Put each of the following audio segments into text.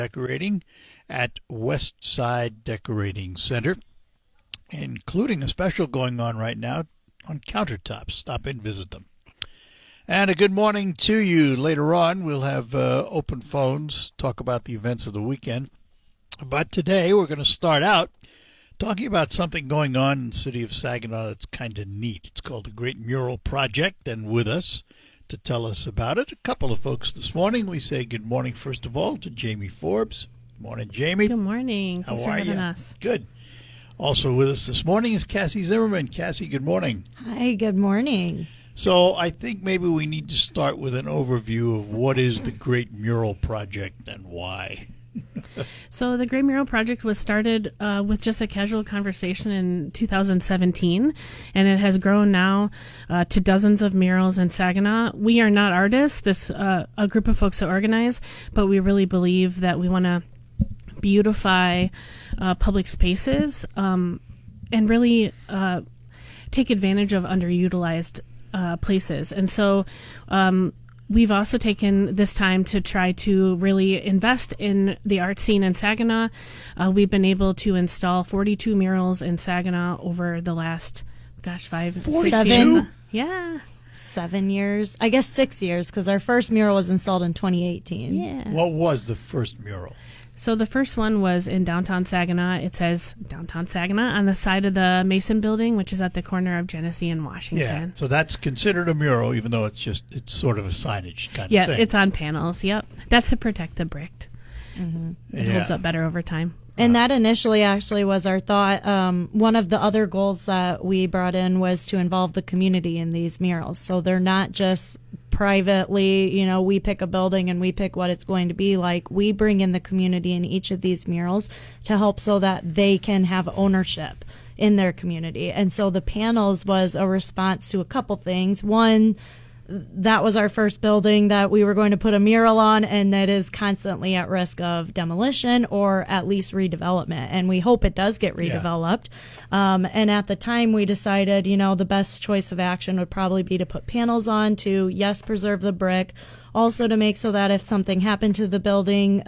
decorating at West Side Decorating Center, including a special going on right now on countertops. Stop in, visit them. And a good morning to you. Later on, we'll have open phones, talk about the events of the weekend. But today, we're going to start out talking about something going on in the city of Saginaw that's kind of neat. It's called the Great Mural Project, and with us to tell us about it, a couple of folks this morning. We say good morning, first of all, to Jamie Forbes. Good morning, Jamie. Good morning. How Thanks are for having you? us. Good. Also with us this morning is Cassie Zimmerman. Cassie, good morning. Hi, good morning. So I think maybe we need to start with an overview of what is the Great Mural Project and why. So the Great Mural Project was started with just a casual conversation in 2017, and it has grown now to dozens of murals in Saginaw. We are not artists, this a group of folks that organize, but we really believe that we want to beautify public spaces and really take advantage of underutilized places. And so we've also taken this time to try to really invest in the art scene in Saginaw. We've been able to install 42 murals in Saginaw over the last, 6 years. Yeah. 7 years. I guess 6 years, because our first mural was installed in 2018. Yeah. What was the first mural? So the first one was in downtown Saginaw. It says downtown Saginaw on the side of the Mason Building, which is at the corner of Genesee and Washington. Yeah, so that's considered a mural, even though it's sort of a signage kind of thing. Yeah, it's on panels. Yep. That's to protect the brick. Mm-hmm. It holds up better over time. And that initially actually was our thought. One of the other goals that we brought in was to involve the community in these murals. So they're not just privately, we pick a building and we pick what it's going to be like. We bring in the community in each of these murals to help so that they can have ownership in their community. And so the panels was a response to a couple things. One, that was our first building that we were going to put a mural on, and that is constantly at risk of demolition or at least redevelopment. And we hope it does get redeveloped. Yeah. And at the time we decided, the best choice of action would probably be to put panels on to, yes, preserve the brick, also to make so that if something happened to the building,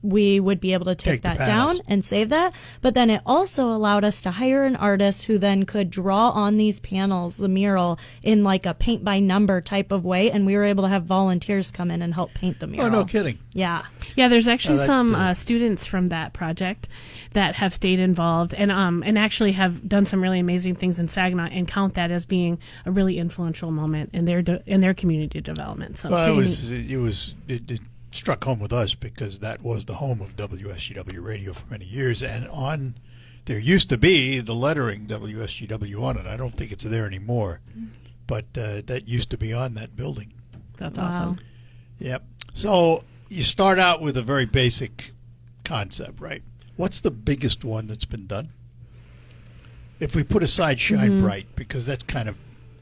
we would be able to take that down and save that. But then it also allowed us to hire an artist who then could draw on these panels, the mural, in like a paint by number type of way. And we were able to have volunteers come in and help paint the mural. Oh, no kidding. Yeah. Yeah, there's actually some students from that project that have stayed involved and actually have done some really amazing things in Saginaw and count that as being a really influential moment in their community development. So well, it struck home with us because that was the home of WSGW Radio for many years, and there used to be the lettering WSGW on it. I don't think it's there anymore, but that used to be on that building. That's awesome. Yep. So you start out with a very basic concept, right? What's the biggest one that's been done? If we put aside Shine Bright, because that's kind of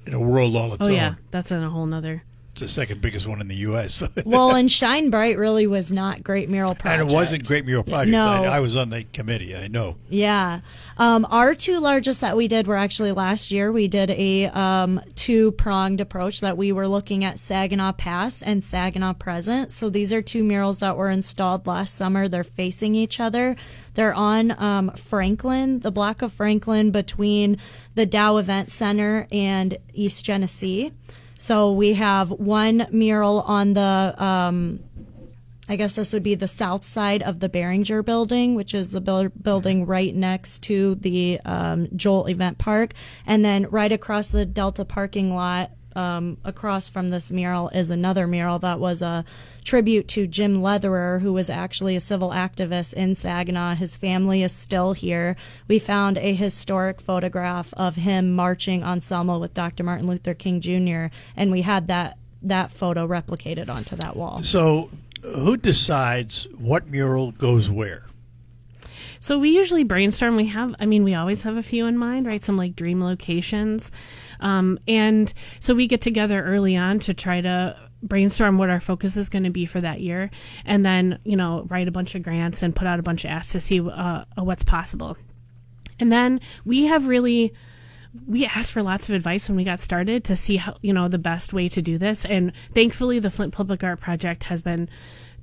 in a world all its own. Oh yeah, that's in a whole nother. It's the second biggest one in the U.S. Well, and Shine Bright really was not Great Mural Project. And it wasn't Great Mural Project. No. I was on the committee. I know. Yeah. Our two largest that we did were actually last year. We did a two-pronged approach that we were looking at Saginaw Past and Saginaw Present. So these are two murals that were installed last summer. They're facing each other. They're on Franklin, the block of Franklin between the Dow Event Center and East Genesee. So we have one mural on the, I guess this would be the south side of the Behringer Building, which is the building right next to the Joel Event Park. And then right across the Delta parking lot, across from this mural is another mural that was a tribute to Jim Leatherer, who was actually a civil activist in Saginaw. His family is still here. We found a historic photograph of him marching on Selma with Dr. Martin Luther King Jr., and we had that photo replicated onto that wall. So who decides what mural goes where? So we usually brainstorm. We always have a few in mind, right? Some like dream locations. And so we get together early on to try to brainstorm what our focus is going to be for that year. And then, write a bunch of grants and put out a bunch of asks to see what's possible. And then we asked for lots of advice when we got started to see how, the best way to do this. And thankfully the Flint Public Art Project has been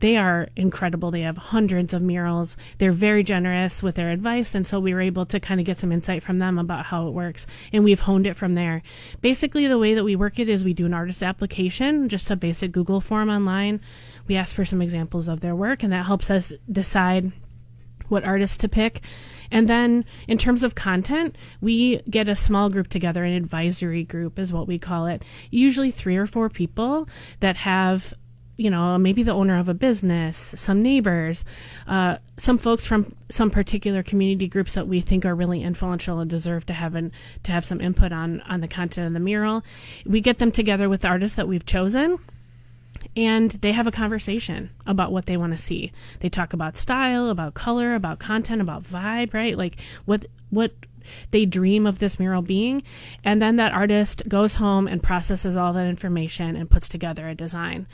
they are incredible. They have hundreds of murals. They're very generous with their advice, and so we were able to kind of get some insight from them about how it works, and we've honed it from there. Basically, the way that we work it is we do an artist application, just a basic Google form online. We ask for some examples of their work, and that helps us decide what artists to pick. And then in terms of content, we get a small group together, an advisory group is what we call it, usually 3 or 4 people that have, maybe the owner of a business, some neighbors, some folks from some particular community groups that we think are really influential and deserve to have some input on the content of the mural. We get them together with the artists that we've chosen, and they have a conversation about what they want to see. They talk about style, about color, about content, about vibe, right? Like what they dream of this mural being. And then that artist goes home and processes all that information and puts together a design.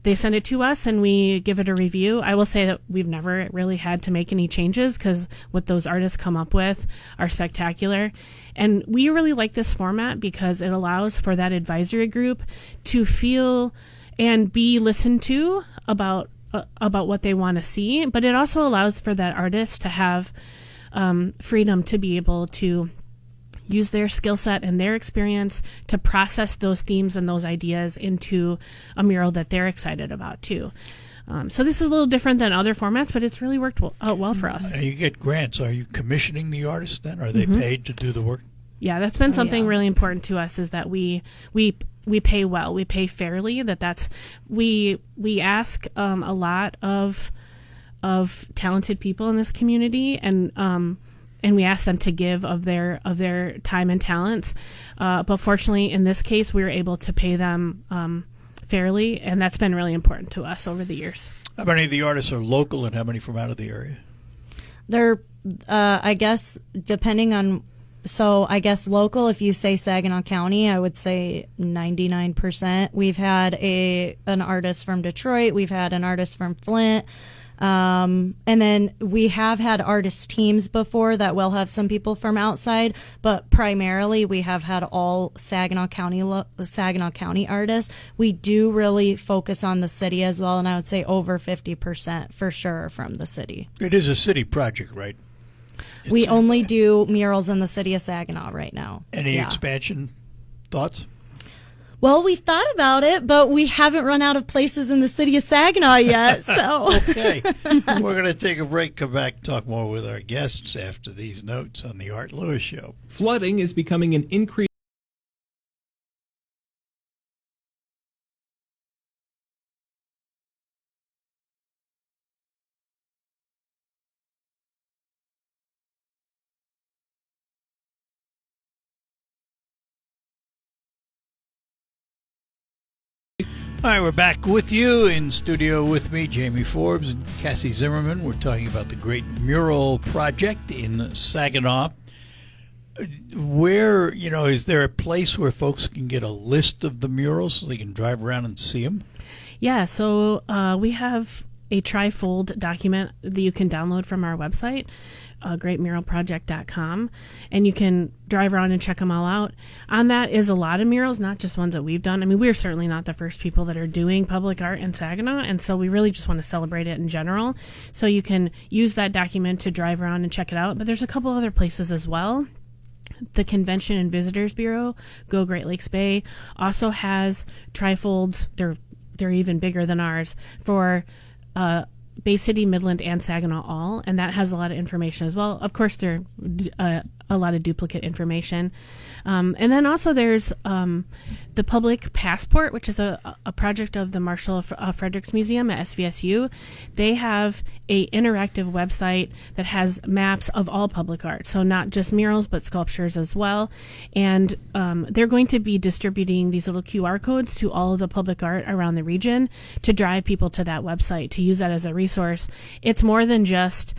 They send it to us and we give it a review. I will say that we've never really had to make any changes because what those artists come up with are spectacular. And we really like this format because it allows for that advisory group to feel and be listened to about what they want to see. But it also allows for that artist to have freedom to be able to use their skill set and their experience to process those themes and those ideas into a mural that they're excited about too. So this is a little different than other formats, but it's really worked out well for us. You get grants. Are you commissioning the artists then? Are they paid to do the work? Yeah, that's been something really important to us, is that we pay well, we pay fairly. We ask a lot of talented people in this community, and we ask them to give of their time and talents. But fortunately, in this case, we were able to pay them fairly, and that's been really important to us over the years. How many of the artists are local, and how many from out of the area? They're, I guess, depending on. So I guess local, if you say Saginaw County, I would say 99%. We've had an artist from Detroit. We've had an artist from Flint. And then we have had artist teams before that will have some people from outside, but primarily we have had all Saginaw County artists. We do really focus on the city as well, and I would say over 50% for sure from the city. It is a city project, right? We only do murals in the city of Saginaw right now. Any expansion thoughts? Well, we've thought about it, but we haven't run out of places in the city of Saginaw yet. So okay. We're going to take a break, come back, and talk more with our guests after these notes on the Art Lewis Show. Flooding is becoming an increase. All right, we're back with you in studio with me, Jamie Forbes and Cassie Zimmerman. We're talking about the Great Mural Project in Saginaw. Where, is there a place where folks can get a list of the murals so they can drive around and see them? Yeah, so we have a trifold document that you can download from our website, greatmuralproject.com, and you can drive around and check them all out. On that is a lot of murals, not just ones that we've done. I mean, we're certainly not the first people that are doing public art in Saginaw, and so we really just want to celebrate it in general. So you can use that document to drive around and check it out, but there's a couple other places as well. The Convention and Visitors Bureau, Go Great Lakes Bay, also has trifolds. They're even bigger than ours for Bay City, Midland, and Saginaw all, and that has a lot of information as well. Of course, there are a lot of duplicate information. And then also there's the Public Passport, which is a project of the Marshall Fredericks Museum at SVSU. They have a interactive website that has maps of all public art, so not just murals, but sculptures as well. And they're going to be distributing these little QR codes to all of the public art around the region to drive people to that website, to use that as a resource. It's more than just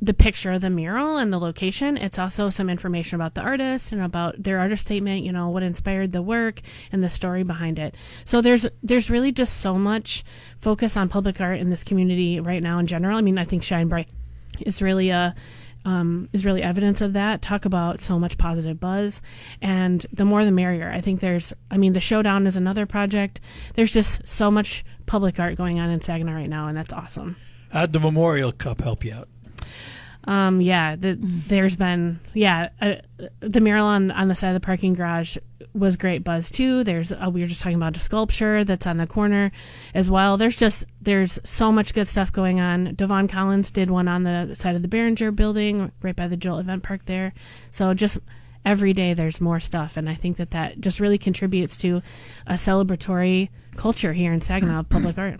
the picture of the mural and the location. It's also some information about the artist and about their artist statement, what inspired the work and the story behind it. So there's really just so much focus on public art in this community right now in general. I mean, I think Shine Bright is really a is really evidence of that. Talk about so much positive buzz, and the more the merrier. I think the Showdown is another project. There's just so much public art going on in Saginaw right now, and that's awesome. How'd the Memorial Cup help you out? There's been the mural on the side of the parking garage was great buzz too. There's we were just talking about a sculpture that's on the corner as well. There's so much good stuff going on. Devon Collins did one on the side of the Behringer building right by the Joel Event Park there. So just every day there's more stuff, and I think that just really contributes to a celebratory culture here in Saginaw of public art.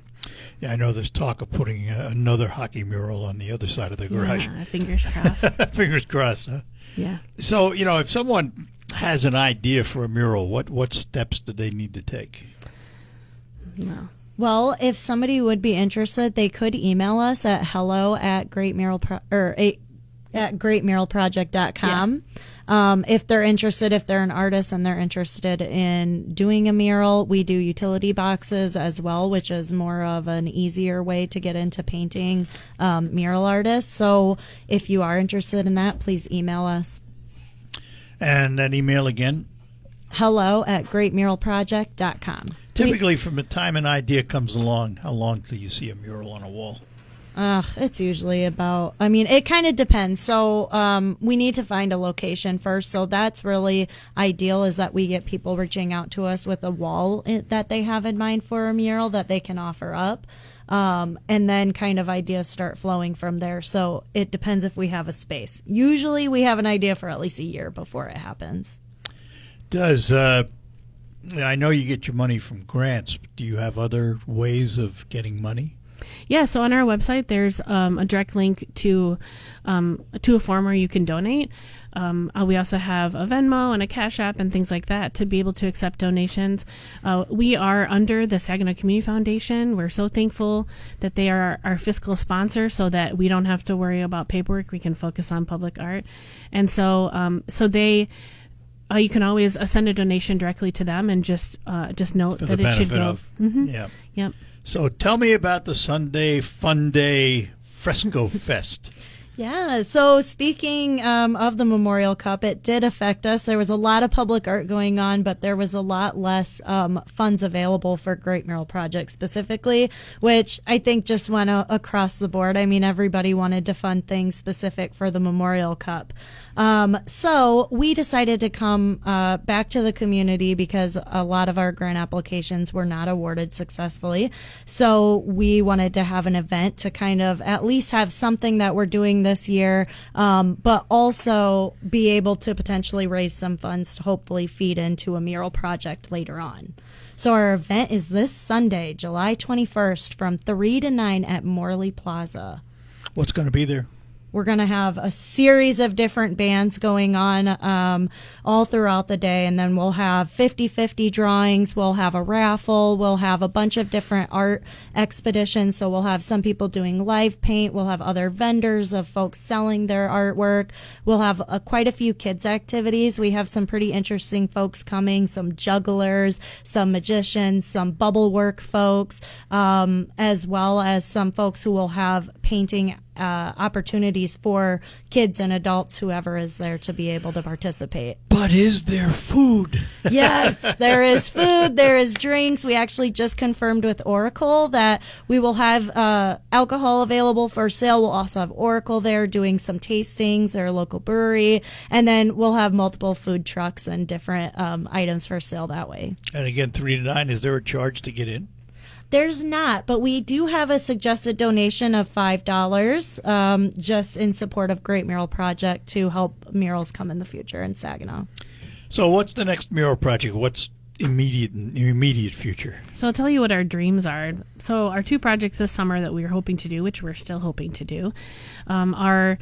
Yeah, I know there's talk of putting another hockey mural on the other side of the garage. Yeah, fingers crossed. Fingers crossed, huh? Yeah. So, if someone has an idea for a mural, what steps do they need to take? No. Well, if somebody would be interested, they could email us at greatmuralproject.com. If they're interested, if they're an artist and they're interested in doing a mural, we do utility boxes as well, which is more of an easier way to get into painting mural artists. So if you are interested in that, please email us. And that email again? hello@greatmuralproject.com. Typically, from the time an idea comes along, how long till you see a mural on a wall? It's usually about, it kind of depends. So we need to find a location first. So that's really ideal, is that we get people reaching out to us with a wall that they have in mind for a mural that they can offer up. And then kind of ideas start flowing from there. So it depends if we have a space. Usually we have an idea for at least a year before it happens. I know you get your money from grants, but do you have other ways of getting money? Yeah, so on our website, there's a direct link to a form where you can donate. We also have a Venmo and a Cash App and things like that to be able to accept donations. We are under the Saginaw Community Foundation. We're so thankful that they are our fiscal sponsor, so that we don't have to worry about paperwork. We can focus on public art. And so they... you can always send a donation directly to them, and just note that it should go. Yeah. Yep. So tell me about the Sunday Fun Day Fresco Fest. Yeah, so speaking of the Memorial Cup, it did affect us. There was a lot of public art going on, but there was a lot less funds available for Great Mural Project specifically, which I think just went across the board. Everybody wanted to fund things specific for the Memorial Cup. So we decided to come back to the community because a lot of our grant applications were not awarded successfully. So we wanted to have an event to kind of at least have something that we're doing this year, but also be able to potentially raise some funds to hopefully feed into a mural project later on. So our event is this Sunday, July 21st from 3 to 9 at Morley Plaza. What's going to be there? We're going to have a series of different bands going on all throughout the day, and then we'll have 50-50 drawings. We'll have a raffle. We'll have a bunch of different art expeditions. So we'll have some people doing live paint. We'll have other vendors of folks selling their artwork. We'll have quite a few kids activities. We have some pretty interesting folks coming, some jugglers, some magicians, some bubble work folks, as well as some folks who will have painting opportunities for kids and adults, whoever is there, to be able to participate. But is there food? Yes, there is food. There is drinks. We actually just confirmed with Oracle that we will have alcohol available for sale. We'll also have Oracle there doing some tastings. They're a local brewery. And then we'll have multiple food trucks and different items for sale that way. And again, 3 to 9, is there a charge to get in? There's not, but we do have a suggested donation of $5 just in support of Great Mural Project to help murals come in the future in Saginaw. So what's the next mural project? What's immediate future? So I'll tell you what our dreams are. So our 2 projects this summer that we were hoping to do, which we're still hoping to do, are...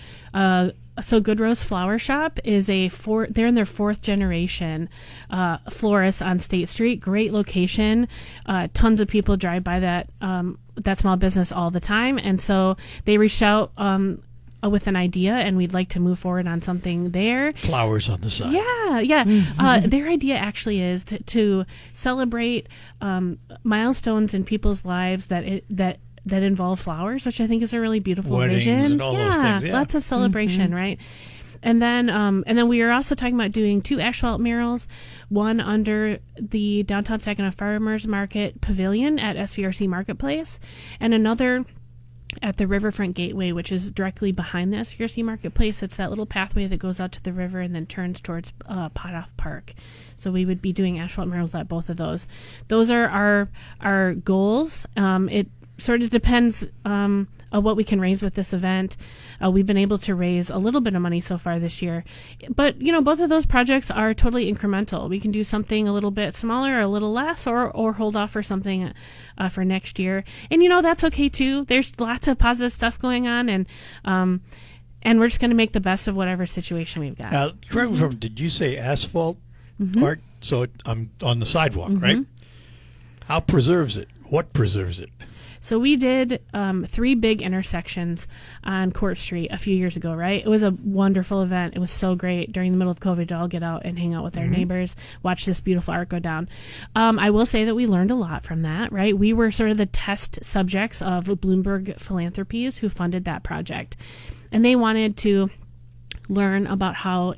So Good Rose Flower Shop is they're in their 4th generation florist on State Street. Great location. Tons of people drive by that small business all the time. And so they reached out with an idea, and we'd like to move forward on something there. Flowers on the side. Yeah. Their idea actually is to celebrate milestones in people's lives that that involve flowers, which I think is a really beautiful Weddings vision. and all those things, yeah. Lots of celebration, right? And then we are also talking about doing 2 asphalt murals, one under the Downtown Saginaw Farmers Market Pavilion at SVRC Marketplace, and another at the Riverfront Gateway, which is directly behind the SVRC Marketplace. It's that little pathway that goes out to the river and then turns towards Potoff Park. So we would be doing asphalt murals at both of those. Those are our goals. It sort of depends on what we can raise with this event. We've been able to raise a little bit of money so far this year. But, both of those projects are totally incremental. We can do something a little bit smaller or a little less or hold off for something for next year. And, that's okay, too. There's lots of positive stuff going on, and we're just going to make the best of whatever situation we've got. Now, correct me if I'm wrong, did you say asphalt art? So I'm on the sidewalk, right? How preserves it? What preserves it? So we did 3 big intersections on Court Street a few years ago, right? It was a wonderful event. It was so great during the middle of COVID to all get out and hang out with our neighbors, watch this beautiful art go down. I will say that we learned a lot from that, right? We were sort of the test subjects of Bloomberg Philanthropies, who funded that project. And they wanted to learn about how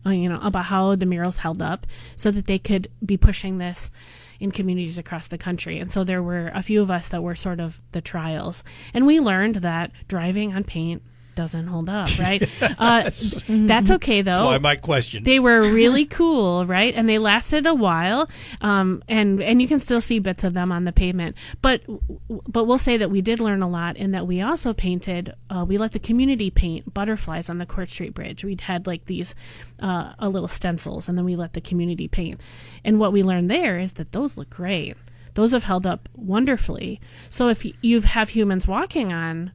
about how the murals held up so that they could be pushing this in communities across the country. And so there were a few of us that were sort of the trials. And we learned that driving on paint doesn't hold up, right? That's okay, though. That's why my question. They were really cool, right? And they lasted a while, and you can still see bits of them on the pavement. But we'll say that we did learn a lot, and that we also painted. We let the community paint butterflies on the Court Street Bridge. We'd had like these little stencils, and then we let the community paint. And what we learned there is that those look great. Those have held up wonderfully. So if you have humans walking on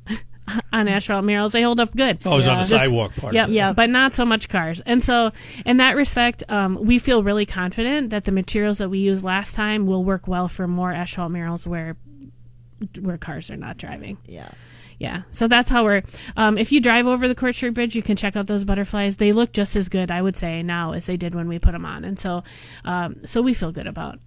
asphalt murals, they hold up good. Oh, it was on the sidewalk part. Yeah, but not so much cars. And so in that respect, we feel really confident that the materials that we used last time will work well for more asphalt murals where cars are not driving. Yeah. So that's how we're, if you drive over the Court Street Bridge, you can check out those butterflies. They look just as good, I would say, now as they did when we put them on. And so we feel good about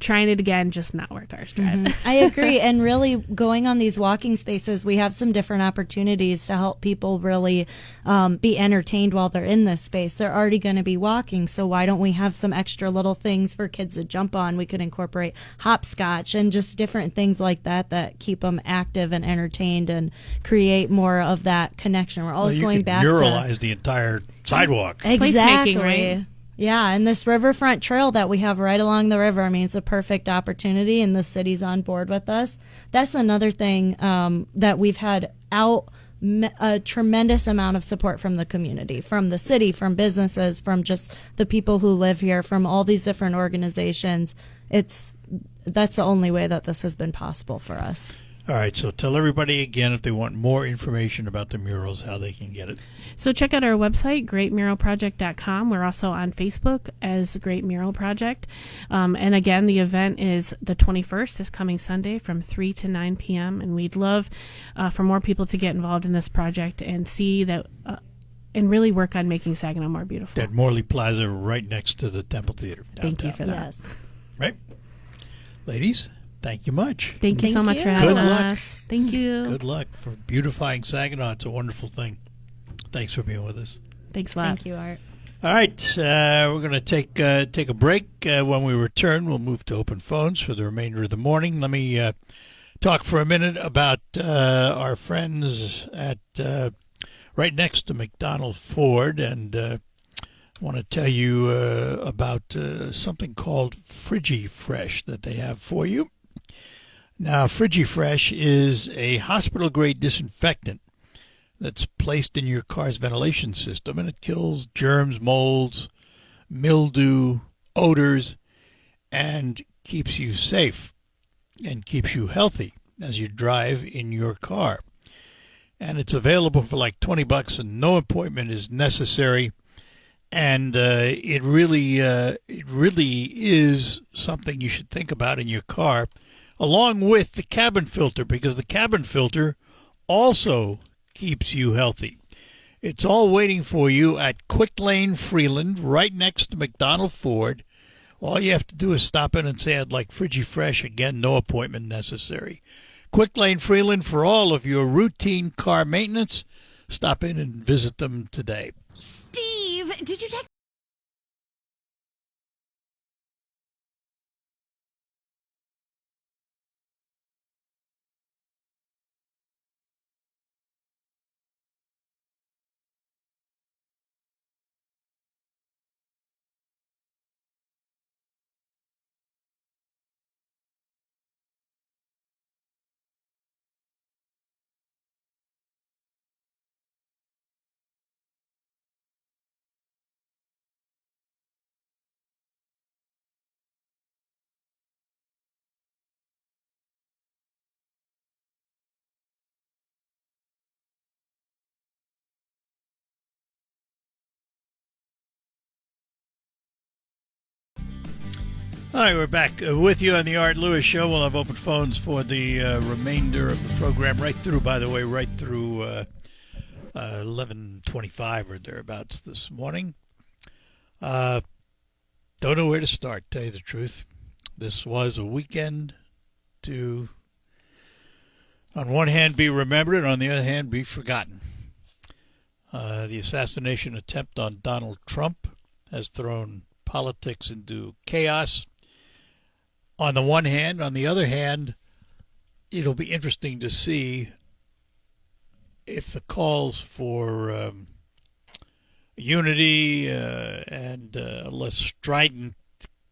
trying it again, just not where cars drive. I agree. And really going on these walking spaces, we have some different opportunities to help people really be entertained while they're in this space. They're already going to be walking, so why don't we have some extra little things for kids to jump on? We could incorporate hopscotch and just different things like that keep them active and entertained and create more of that connection. We're always going back to muralize the entire sidewalk. Exactly. Placemaking, right? Yeah, and this riverfront trail that we have right along the river, I mean, it's a perfect opportunity, and the city's on board with us. That's another thing that we've had a tremendous amount of support from the community, from the city, from businesses, from just the people who live here, from all these different organizations. That's the only way that this has been possible for us. All right, so tell everybody again, if they want more information about the murals, how they can get it. So check out our website, greatmuralproject.com. We're also on Facebook as Great Mural Project. And again, the event is the 21st, this coming Sunday from 3 to 9 p.m. And we'd love for more people to get involved in this project and see that and really work on making Saginaw more beautiful. At Morley Plaza, right next to the Temple Theater downtown. Thank you for that. Yes. Right? Ladies, thank you much. Thank you so much for you. having Good luck. us. Thank you. Good luck for beautifying Saginaw. It's a wonderful thing. Thanks for being with us. Thanks a lot. Thank you, Art. All right, we're going to take a break. When we return, we'll move to open phones for the remainder of the morning. Let me talk for a minute about our friends at right next to McDonald Ford, and I want to tell you about something called FrigiFresh that they have for you. Now, FrigiFresh is a hospital-grade disinfectant that's placed in your car's ventilation system, and it kills germs, molds, mildew, odors, and keeps you safe and keeps you healthy as you drive in your car. And it's available for like $20, and no appointment is necessary. And it really is something you should think about in your car, along with the cabin filter, because the cabin filter also keeps you healthy. It's all waiting for you at Quick Lane Freeland, right next to McDonald Ford. All you have to do is stop in and say, I'd like FrigiFresh. Again, no appointment necessary. Quick Lane Freeland for all of your routine car maintenance. Stop in and visit them today. Steve, did you take All right, we're back with you on the Art Lewis Show. We'll have open phones for the remainder of the program, right through 11:25 or thereabouts this morning. Don't know where to start, tell you the truth. This was a weekend to, on one hand, be remembered, and on the other hand, be forgotten. The assassination attempt on Donald Trump has thrown politics into chaos. On the one hand, on the other hand, it'll be interesting to see if the calls for unity and a less strident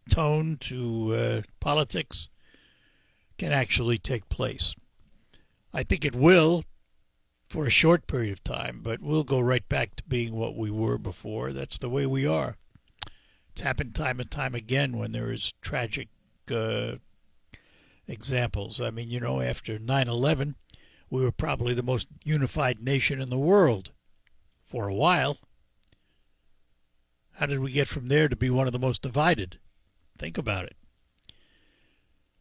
tone to politics can actually take place. I think it will for a short period of time, but we'll go right back to being what we were before. That's the way we are. It's happened time and time again when there is tragic examples. I mean, after 9/11, we were probably the most unified nation in the world for a while. How did we get from there to be one of the most divided? Think about it.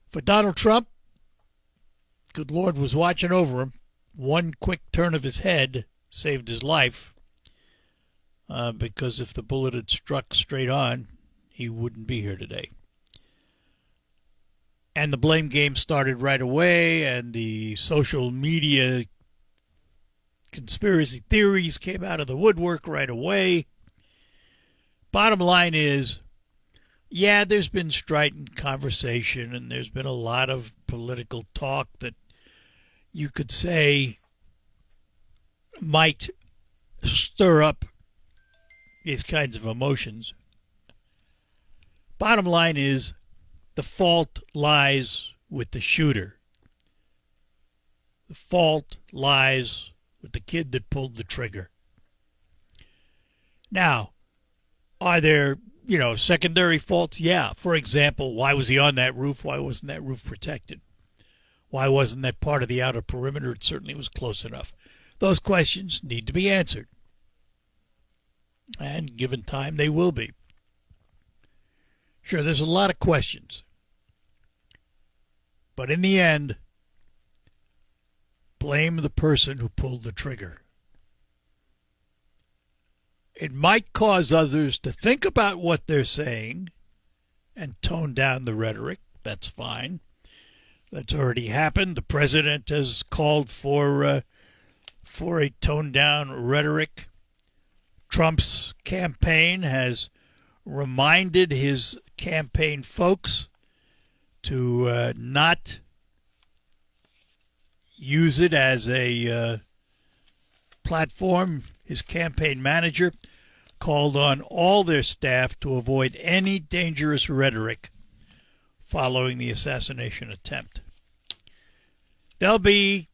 For Donald Trump, good Lord was watching over him. One quick turn of his head saved his life, because if the bullet had struck straight on, he wouldn't be here today. And the blame game started right away, and the social media conspiracy theories came out of the woodwork right away. Bottom line is, yeah, there's been strident conversation, and there's been a lot of political talk that you could say might stir up these kinds of emotions. Bottom line is, the fault lies with the shooter. The fault lies with the kid that pulled the trigger. Now, are there, secondary faults? Yeah. For example, why was he on that roof? Why wasn't that roof protected? Why wasn't that part of the outer perimeter? It certainly was close enough. Those questions need to be answered. And given time, they will be. Sure, there's a lot of questions. But in the end, blame the person who pulled the trigger. It might cause others to think about what they're saying and tone down the rhetoric. That's fine. That's already happened. The president has called for a toned down rhetoric. Trump's campaign has reminded his campaign folks to not use it as a platform. His campaign manager called on all their staff to avoid any dangerous rhetoric following the assassination attempt. There'll be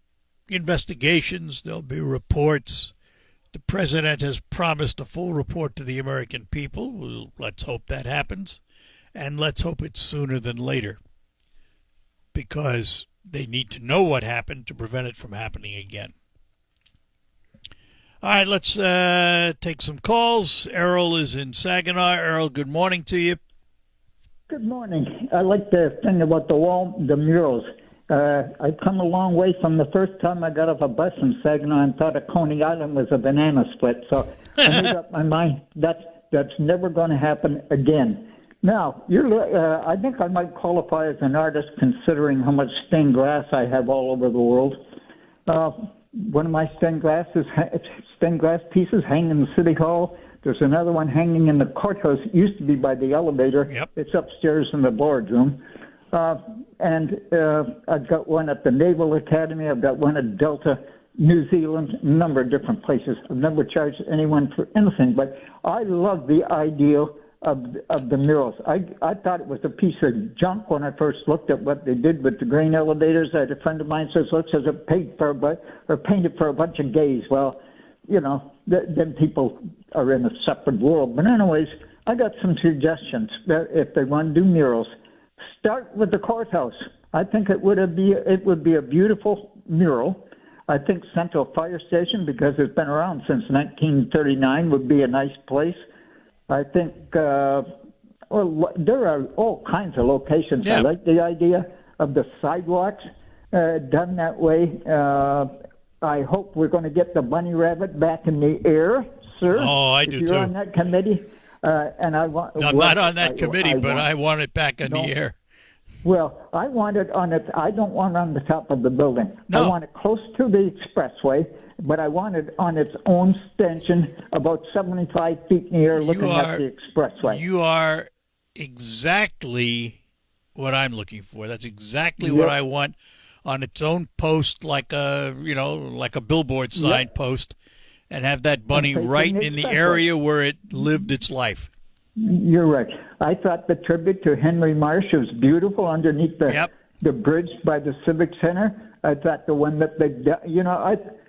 investigations, there'll be reports. The president has promised a full report to the American people. Well, let's hope that happens, and let's hope it's sooner than later, because they need to know what happened to prevent it from happening again. All right, let's take some calls. Errol is in Saginaw. Errol, good morning to you. Good morning. I like the thing about the murals. I've come a long way from the first time I got off a bus in Saginaw and thought that Coney Island was a banana split. So I made up my mind that's never going to happen again. Now, I think I might qualify as an artist considering how much stained glass I have all over the world. One of my stained glass pieces hang in the City Hall. There's another one hanging in the courthouse. It used to be by the elevator. Yep. It's upstairs in the boardroom. And I've got one at the Naval Academy. I've got one at Delta, New Zealand, a number of different places. I've never charged anyone for anything, but I love the idea of the murals. I thought it was a piece of junk when I first looked at what they did with the grain elevators. I had a friend of mine says, looks as if painted for a bunch of gays. Well, you know, then people are in a separate world. But anyways, I got some suggestions that if they want to do murals. Start with the courthouse. I think it would be a beautiful mural. I think Central Fire Station, because it's been around since 1939, would be a nice place. I think, there are all kinds of locations. Yeah. I like the idea of the sidewalks done that way. I hope we're going to get the bunny rabbit back in the air, sir. Oh, I if do you're too. on that committee. And I want. I'm not on that committee, but I want it back in the air. Well, I want it on it. I don't want it on the top of the building. No. I want it close to the expressway, but I want it on its own extension, about 75 feet in the air, looking at the expressway. You are exactly what I'm looking for. That's exactly what I want on its own post, like a billboard sign post, and have that bunny facing right the in the expressway. area where it lived its life. You're right. I thought the tribute to Henry Marsh was beautiful underneath the bridge by the Civic Center. I thought the one that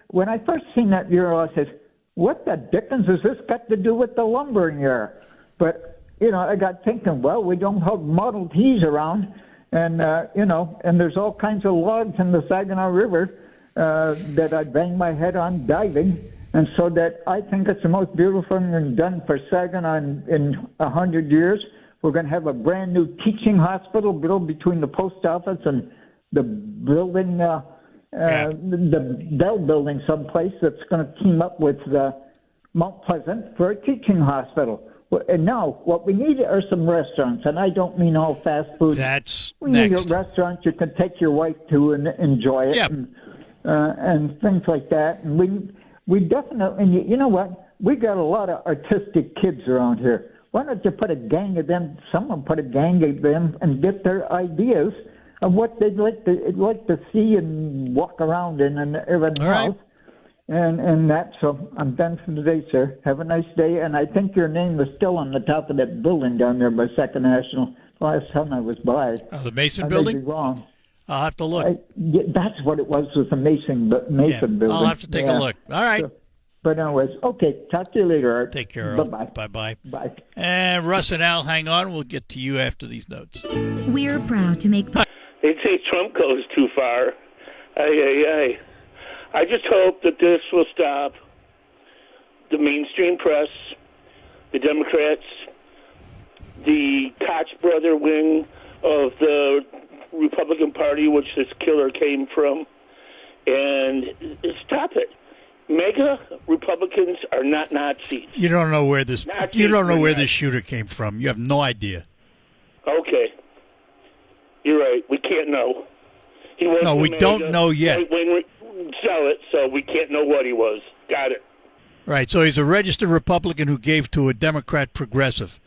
when I first seen that mural, I said, what the dickens has this got to do with the lumbering yard? But, I got thinking, well, we don't have Model Ts around, and, and there's all kinds of logs in the Saginaw River that I bang my head on diving. And so that I think it's the most beautiful thing done for Saginaw in 100 years. We're going to have a brand new teaching hospital built between the post office and the building, the Bell Building someplace that's going to team up with Mount Pleasant for a teaching hospital. And now what we need are some restaurants, and I don't mean all fast food. That's we next. need a restaurant you can take your wife to and enjoy it, Yep. and things like that. And we definitely, and you know what? We got a lot of artistic kids around here. Why don't you put a gang of them, someone put a gang of them and get their ideas of what they'd like to see and walk around in and everything All right. else. And that, so I'm done for today, sir. Have a nice day. And I think your name was still on the top of that building down there by Second National last time I was by. The Mason I building? may be wrong. I'll have to look. That's what it was with the Mason building. I'll have to take a look. All right. So, but anyways, okay. Talk to you later, Art. Take care, Earl. Bye-bye. Bye-bye. Bye. And Russ and Al, hang on. We'll get to you after these notes. We're proud to make They say Trump goes too far. Ay. I just hope that this will stop the mainstream press, the Democrats, the Koch brother wing of the Republican Party, which this killer came from, and stop it. MAGA Republicans are not Nazis. You don't know where this Nazis you don't know are where Nazis. this shooter came from. You have no idea. Okay. You're right. We can't know. He was No, a we MAGA don't know yet. right-wing zealot, so we can't know what he was. Got it. Right. So he's a registered Republican who gave to a Democrat progressive.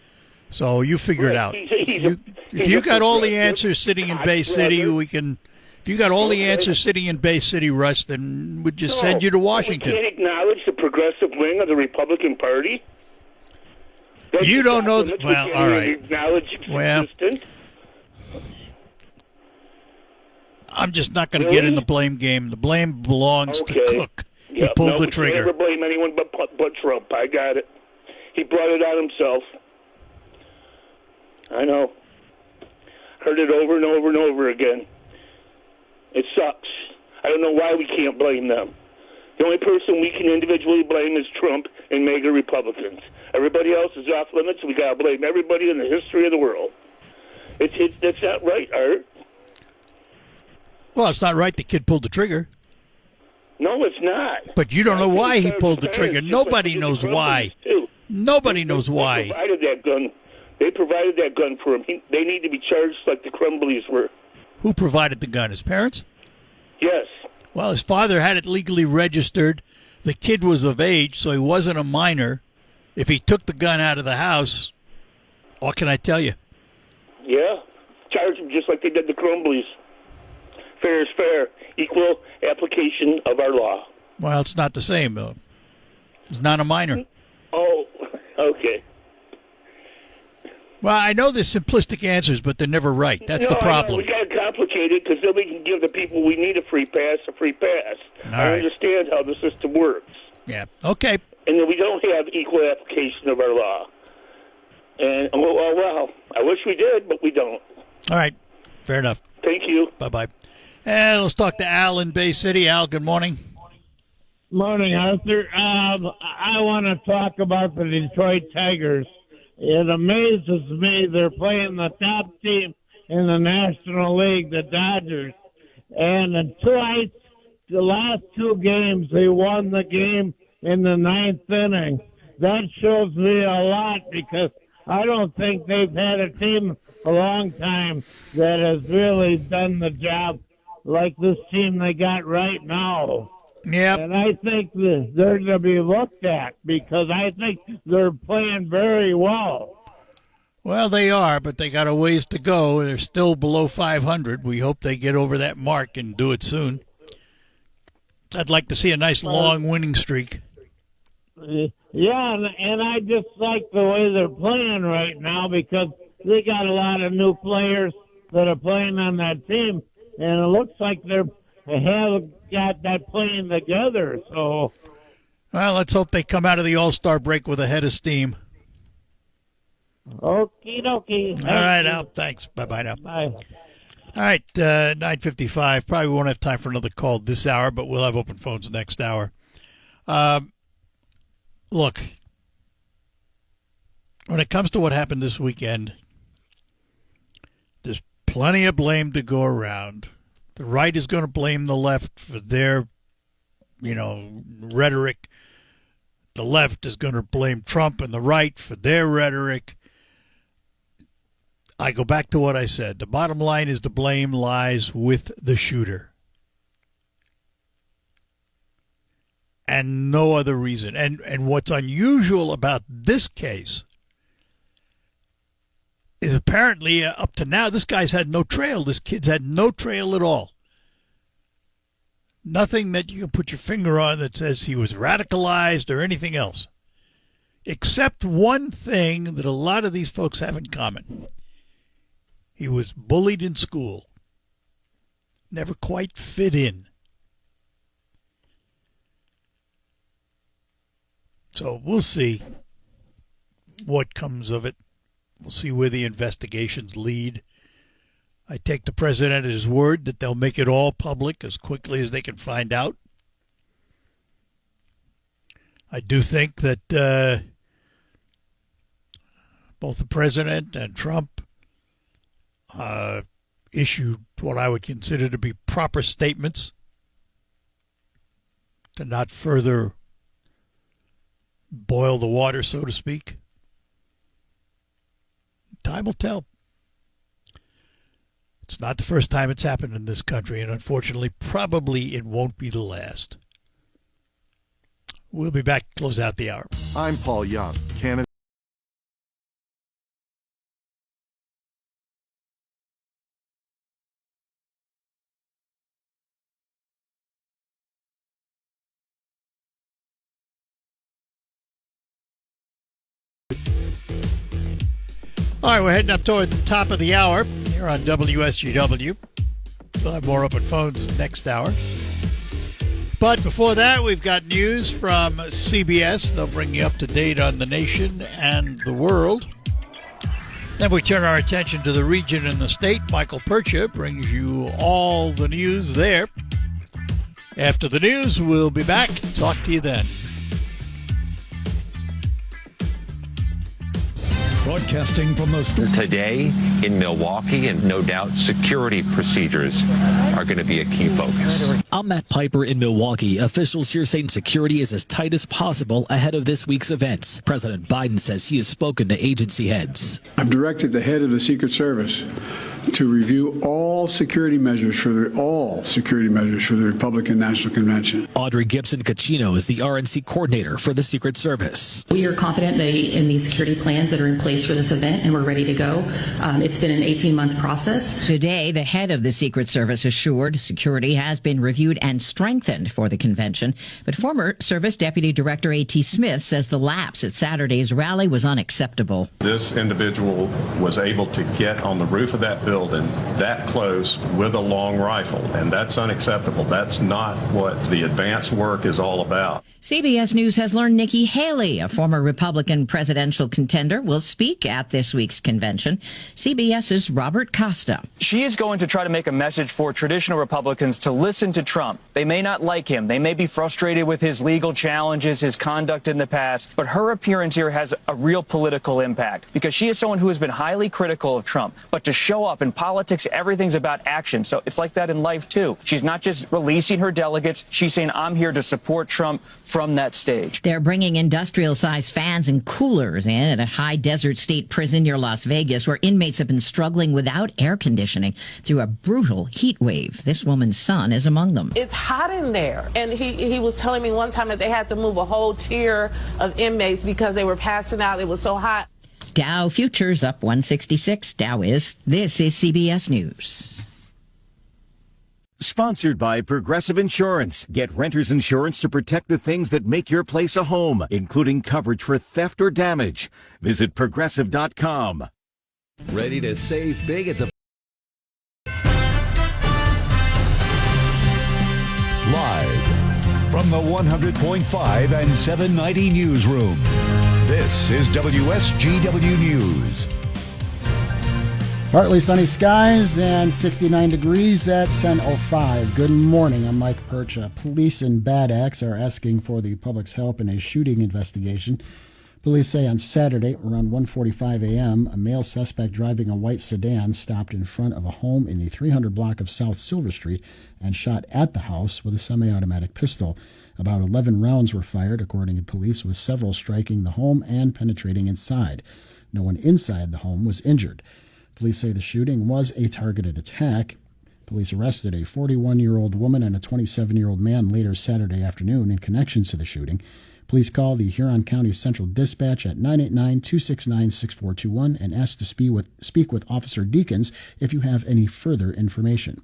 So you figure it Right. out. He's If you a got all the progressive answers sitting in Koch Bay City, brother. we can. If you got all the Okay. answers sitting in Bay City, Russ, then we'd just No, send you to We Washington. can't acknowledge the progressive wing of the Republican Party. That's You don't know the th- well, we can't all even right. Acknowledge its Well, existence. I'm just not going to get in Really? the blame game. The blame belongs to Okay. Cook. He Yep, pulled no, the we trigger. can't ever blame anyone but Trump. I got it. He brought it on himself. I know. Heard it over and over and over again. It sucks. I don't know why we can't blame them. The only person we can individually blame is Trump and MAGA Republicans. Everybody else is off limits. We got to blame everybody in the history of the world. That's not right, Art. Well, it's not right the kid pulled the trigger. No, it's not. But you don't know why he pulled the trigger. It's just like Nobody the knows Republicans, why. too. Nobody knows They why. provided that gun They provided that gun for him. They need to be charged like the Crumblies were. Who provided the gun? His parents? Yes. Well, his father had it legally registered. The kid was of age, so he wasn't a minor. If he took the gun out of the house, what can I tell you? Yeah. Charge him just like they did the Crumblies. Fair is fair. Equal application of our law. Well, it's not the same, though. He's not a minor. Oh, okay. Well, I know there's simplistic answers, but they're never right. That's the problem. We got to complicate it because then we can give the people we need a free pass. All I right. understand how the system works. Yeah. Okay. And then we don't have equal application of our law. And, well, I wish we did, but we don't. All right. Fair enough. Thank you. Bye-bye. And let's talk to Al in Bay City. Al, good morning. Morning, Arthur. I want to talk about the Detroit Tigers. It amazes me they're playing the top team in the National League, the Dodgers. And twice, the last two games, they won the game in the ninth inning. That shows me a lot because I don't think they've had a team a long time that has really done the job like this team they got right now. Yep. And I think that they're to be looked at because I think they're playing very well. Well, they are, but they got a ways to go. They're still below 500. We hope they get over that mark and do it soon. I'd like to see a nice long winning streak. Yeah, and I just like the way they're playing right now because they got a lot of new players that are playing on that team, and it looks like they have got that playing together. So, well, let's hope they come out of the All-Star break with a head of steam. Okie dokie. All right, Al. Thanks. Bye-bye now. Bye. All right, 9:55. Probably won't have time for another call this hour, but we'll have open phones next hour. Look, when it comes to what happened this weekend, there's plenty of blame to go around. The right is going to blame the left for their, rhetoric. The left is going to blame Trump and the right for their rhetoric. I go back to what I said. The bottom line is the blame lies with the shooter. And no other reason. And what's unusual about this case is apparently up to now, this guy's had no trail. This kid's had no trail at all. Nothing that you can put your finger on that says he was radicalized or anything else. Except one thing that a lot of these folks have in common. He was bullied in school. Never quite fit in. So we'll see what comes of it. We'll see where the investigations lead. I take the president at his word that they'll make it all public as quickly as they can find out. I do think that both the president and Trump issued what I would consider to be proper statements to not further boil the water, so to speak. Time will tell. It's not the first time it's happened in this country, and unfortunately, probably it won't be the last. We'll be back to close out the hour. I'm Paul Young, Canada. All right, we're heading up toward the top of the hour here on WSGW. We'll have more open phones next hour. But before that, we've got news from CBS. They'll bring you up to date on the nation and the world. Then we turn our attention to the region and the state. Michael Percha brings you all the news there. After the news, we'll be back. Talk to you then. Broadcasting from the today in Milwaukee, and no doubt security procedures are going to be a key focus. I'm Matt Piper in Milwaukee. Officials here saying security is as tight as possible ahead of this week's events. President Biden says he has spoken to agency heads. I've directed the head of the Secret Service to review all security measures for the Republican National Convention. Audrey Gibson-Caccino is the RNC coordinator for the Secret Service. We are confident in these security plans that are in place for this event, and we're ready to go. It's been an 18-month process. Today, the head of the Secret Service assured security has been reviewed and strengthened for the convention. But former Service Deputy Director A.T. Smith says the lapse at Saturday's rally was unacceptable. This individual was able to get on the roof of that building that close with a long rifle, and that's unacceptable. That's not what the advance work is all about. CBS News has learned Nikki Haley, a former Republican presidential contender, will speak at this week's convention. CBS's Robert Costa. She is going to try to make a message for traditional Republicans to listen to Trump. They may not like him. They may be frustrated with his legal challenges, his conduct in the past, but her appearance here has a real political impact because she is someone who has been highly critical of Trump. But to show up in politics, everything's about action. So it's like that in life, too. She's not just releasing her delegates. She's saying, I'm here to support Trump from that stage. They're bringing industrial-sized fans and coolers in at a high desert state prison near Las Vegas, where inmates have been struggling without air conditioning through a brutal heat wave. This woman's son is among them. It's hot in there. And he was telling me one time that they had to move a whole tier of inmates because they were passing out. It was so hot. Dow futures up 166. Dow is. This is CBS News. Sponsored by Progressive Insurance. Get renter's insurance to protect the things that make your place a home, including coverage for theft or damage. Visit Progressive.com. Ready to save big at the... Live from the 100.5 and 790 newsroom. This is WSGW News. Partly sunny skies and 69 degrees at 10:05. Good morning. I'm Mike Percha. Police in Bad Axe are asking for the public's help in a shooting investigation. Police say on Saturday, around 1:45 a.m., a male suspect driving a white sedan stopped in front of a home in the 300 block of South Silver Street and shot at the house with a semi-automatic pistol. About 11 rounds were fired, according to police, with several striking the home and penetrating inside. No one inside the home was injured. Police say the shooting was a targeted attack. Police arrested a 41-year-old woman and a 27-year-old man later Saturday afternoon in connection to the shooting. Please call the Huron County Central Dispatch at 989-269-6421 and ask to speak with Officer Deakins if you have any further information.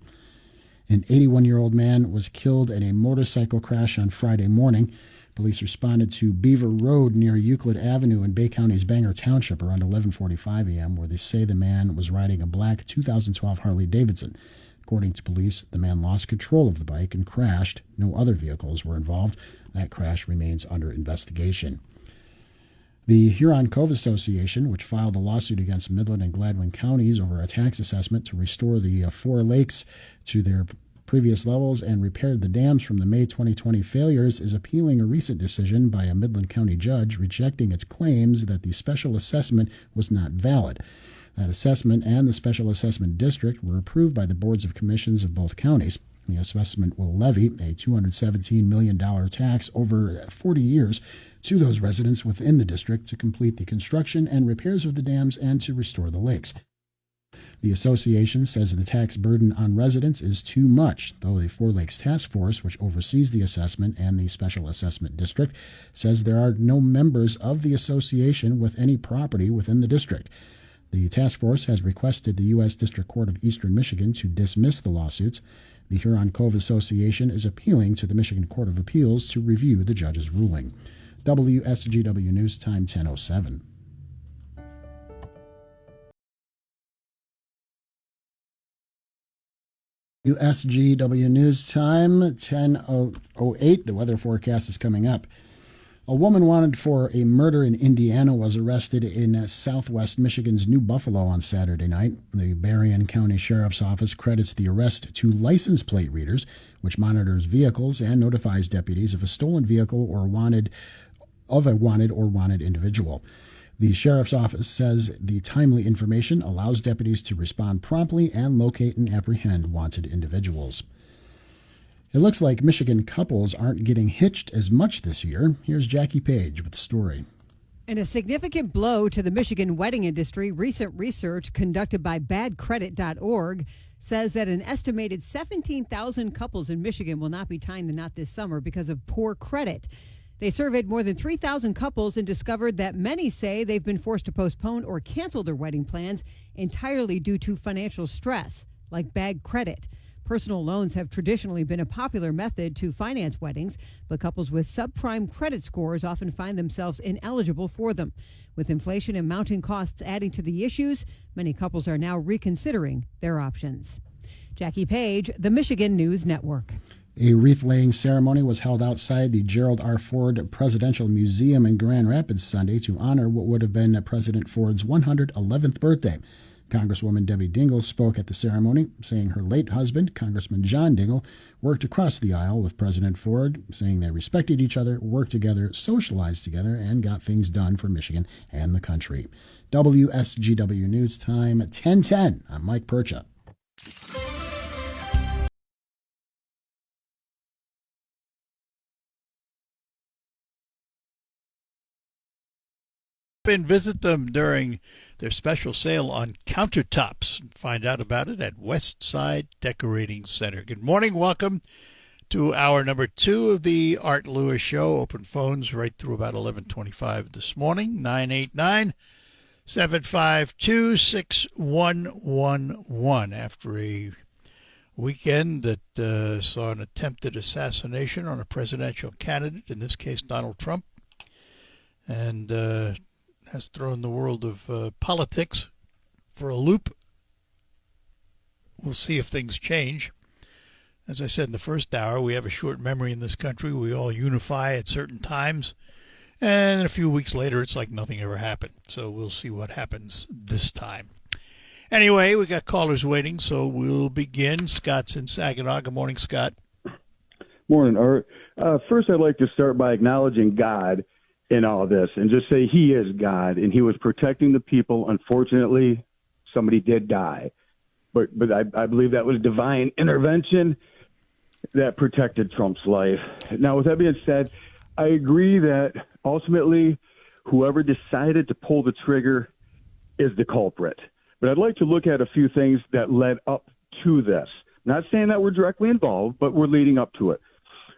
An 81-year-old man was killed in a motorcycle crash on Friday morning. Police responded to Beaver Road near Euclid Avenue in Bay County's Bangor Township around 11:45 a.m., where they say the man was riding a black 2012 Harley-Davidson. According to police, the man lost control of the bike and crashed. No other vehicles were involved. That crash remains under investigation. The Huron Cove Association, which filed a lawsuit against Midland and Gladwin counties over a tax assessment to restore the four lakes to their previous levels and repaired the dams from the May 2020 failures, is appealing a recent decision by a Midland County judge rejecting its claims that the special assessment was not valid. That assessment and the special assessment district were approved by the boards of commissions of both counties. The assessment will levy a $217 million tax over 40 years to those residents within the district to complete the construction and repairs of the dams and to restore the lakes. The association says the tax burden on residents is too much, though the Four Lakes Task Force, which oversees the assessment and the Special Assessment District, says there are no members of the association with any property within the district. The task force has requested the U.S. District Court of Eastern Michigan to dismiss the lawsuits. The Huron Cove Association is appealing to the Michigan Court of Appeals to review the judge's ruling. WSGW News Time 10:07. WSGW News Time 10:08. The weather forecast is coming up. A woman wanted for a murder in Indiana was arrested in southwest Michigan's New Buffalo on Saturday night. The Berrien County Sheriff's Office credits the arrest to license plate readers, which monitors vehicles and notifies deputies if a stolen vehicle or wanted individual. The sheriff's office says the timely information allows deputies to respond promptly and locate and apprehend wanted individuals. It looks like Michigan couples aren't getting hitched as much this year. Here's Jackie Page with the story. In a significant blow to the Michigan wedding industry, recent research conducted by badcredit.org says that an estimated 17,000 couples in Michigan will not be tying the knot this summer because of poor credit. They surveyed more than 3,000 couples and discovered that many say they've been forced to postpone or cancel their wedding plans entirely due to financial stress, like bad credit. Personal loans have traditionally been a popular method to finance weddings, but couples with subprime credit scores often find themselves ineligible for them. With inflation and mounting costs adding to the issues, many couples are now reconsidering their options. Jackie Page, the Michigan News Network. A wreath-laying ceremony was held outside the Gerald R. Ford Presidential Museum in Grand Rapids Sunday to honor what would have been President Ford's 111th birthday. Congresswoman Debbie Dingell spoke at the ceremony, saying her late husband, Congressman John Dingell, worked across the aisle with President Ford, saying they respected each other, worked together, socialized together, and got things done for Michigan and the country. WSGW News Time, 10:10. I'm Mike Percha. And visit them during their special sale on countertops. Find out about it at Westside Decorating Center. Good morning. Welcome to hour number 2 of the Art Lewis Show. Open phones right through about 11:25 this morning. 989-752-6111. After a weekend that saw an attempted assassination on a presidential candidate, in this case Donald Trump, and has thrown the world of politics for a loop. We'll see if things change. As I said in the first hour, we have a short memory in this country. We all unify at certain times, and a few weeks later, it's like nothing ever happened. So we'll see what happens this time. Anyway, we got callers waiting, so we'll begin. Scott's in Saginaw. Good morning, Scott. Morning, Art. First, I'd like to start by acknowledging God in all of this and just say he is God and he was protecting the people. Unfortunately, somebody did die, but I believe that was divine intervention that protected Trump's life. Now, with that being said, I agree that ultimately whoever decided to pull the trigger is the culprit. But I'd like to look at a few things that led up to this. Not saying that we're directly involved, but we're leading up to it.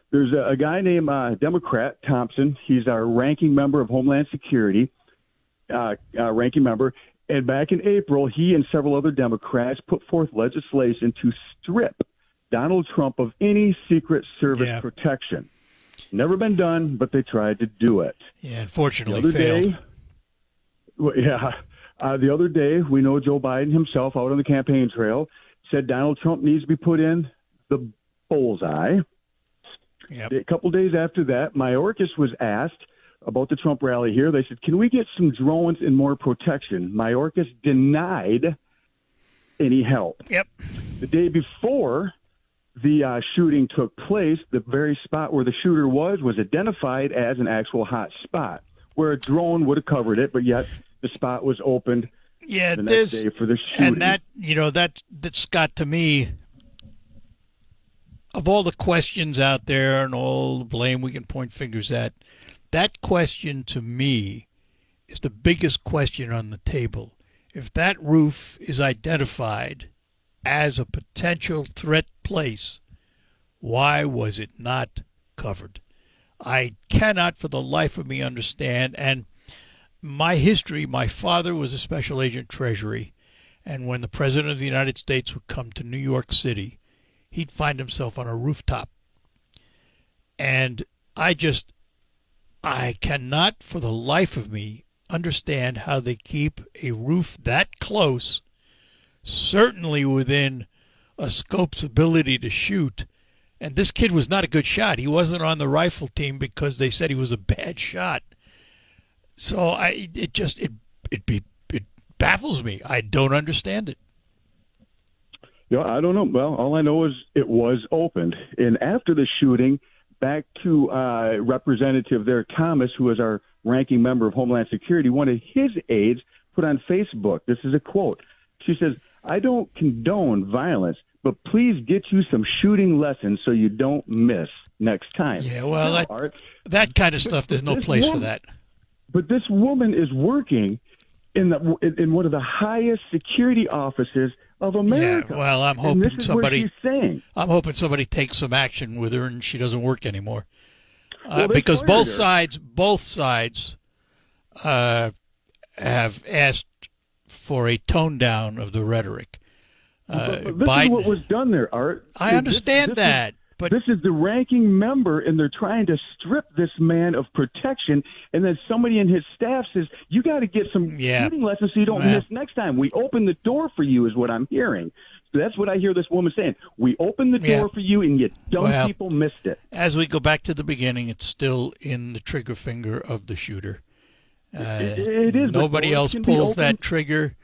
There's a guy named Democrat Thompson. He's our ranking member of Homeland Security, ranking member. And back in April, he and several other Democrats put forth legislation to strip Donald Trump of any Secret Service protection. Never been done, but they tried to do it. Yeah, unfortunately failed. The other day, we know Joe Biden himself out on the campaign trail said Donald Trump needs to be put in the bullseye. Yep. A couple days after that, Mayorkas was asked about the Trump rally here. They said, can we get some drones and more protection? Mayorkas denied any help. Yep. The day before the shooting took place, the very spot where the shooter was identified as an actual hot spot where a drone would have covered it, but yet the spot was opened the next day for the shooting. And that's got to me, of all the questions out there and all the blame we can point fingers at, that question to me is the biggest question on the table. If that roof is identified as a potential threat place, why was it not covered? I cannot for the life of me understand. And my history, my father was a special agent Treasury, and when the President of the United States would come to New York City, he'd find himself on a rooftop. And I cannot for the life of me understand how they keep a roof that close, certainly within a scope's ability to shoot. And this kid was not a good shot. He wasn't on the rifle team because they said he was a bad shot. So it baffles me. I don't understand it. I don't know. Well, all I know is it was opened. And after the shooting, back to Representative there, Thomas, who is our ranking member of Homeland Security, one of his aides put on Facebook, this is a quote. She says, "I don't condone violence, but please get you some shooting lessons so you don't miss next time." Yeah, well, that kind of stuff, there's no place for that. But this woman is working in one of the highest security offices of America. Yeah, well, I'm and this hoping is somebody. What she's saying. I'm hoping somebody takes some action with her and she doesn't work anymore. Well, Because both fired sides have asked for a tone down of the rhetoric. But this Biden, is what was done there, Art. I understand that. But this is the ranking member, and they're trying to strip this man of protection. And then somebody in his staff says, "You got to get some shooting lessons so you don't miss next time. We open the door for you," is what I'm hearing. So that's what I hear this woman saying. We opened the door for you, and you dumb people missed it. As we go back to the beginning, it's still in the trigger finger of the shooter. It is. Nobody else pulls that trigger.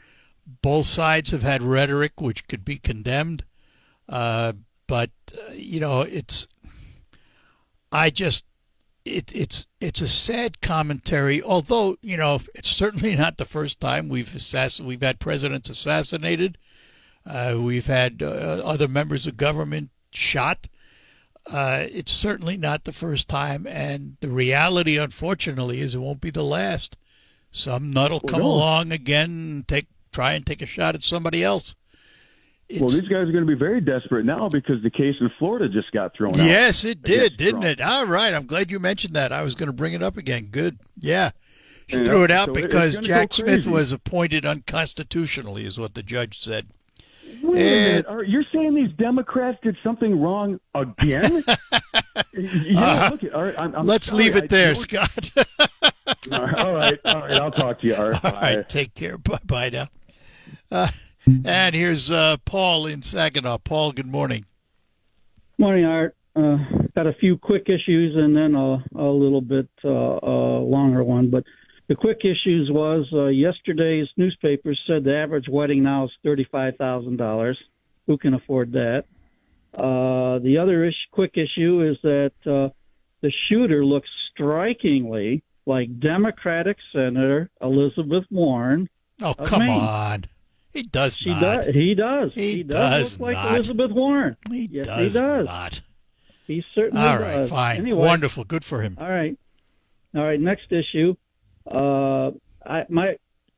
Both sides have had rhetoric which could be condemned. But it's a sad commentary. Although it's certainly not the first time we've had presidents assassinated. We've had other members of government shot. It's certainly not the first time, and the reality, unfortunately, is it won't be the last. Some nut will come along again and try and take a shot at somebody else. Well, these guys are going to be very desperate now because the case in Florida just got thrown out. Yes, it did, didn't it? All right. I'm glad you mentioned that. I was going to bring it up again. Good. Yeah. She threw it out because Jack Smith was appointed unconstitutionally, is what the judge said. Wait a minute. You're saying these Democrats did something wrong again? Let's leave it there, Scott. All right. I'll talk to you, Art. All right. Take care. Bye now. And here's Paul in Saginaw. Paul, good morning. Morning, Art. Got a few quick issues and then a little bit longer one. But the quick issues was yesterday's newspapers said the average wedding now is $35,000. Who can afford that? The other quick issue is that the shooter looks strikingly like Democratic Senator Elizabeth Warren. Oh, come on. He does not. He does. He does look like Elizabeth Warren. He does not. He certainly does. All right, fine. Anyway, wonderful. Good for him. All right. Next issue. I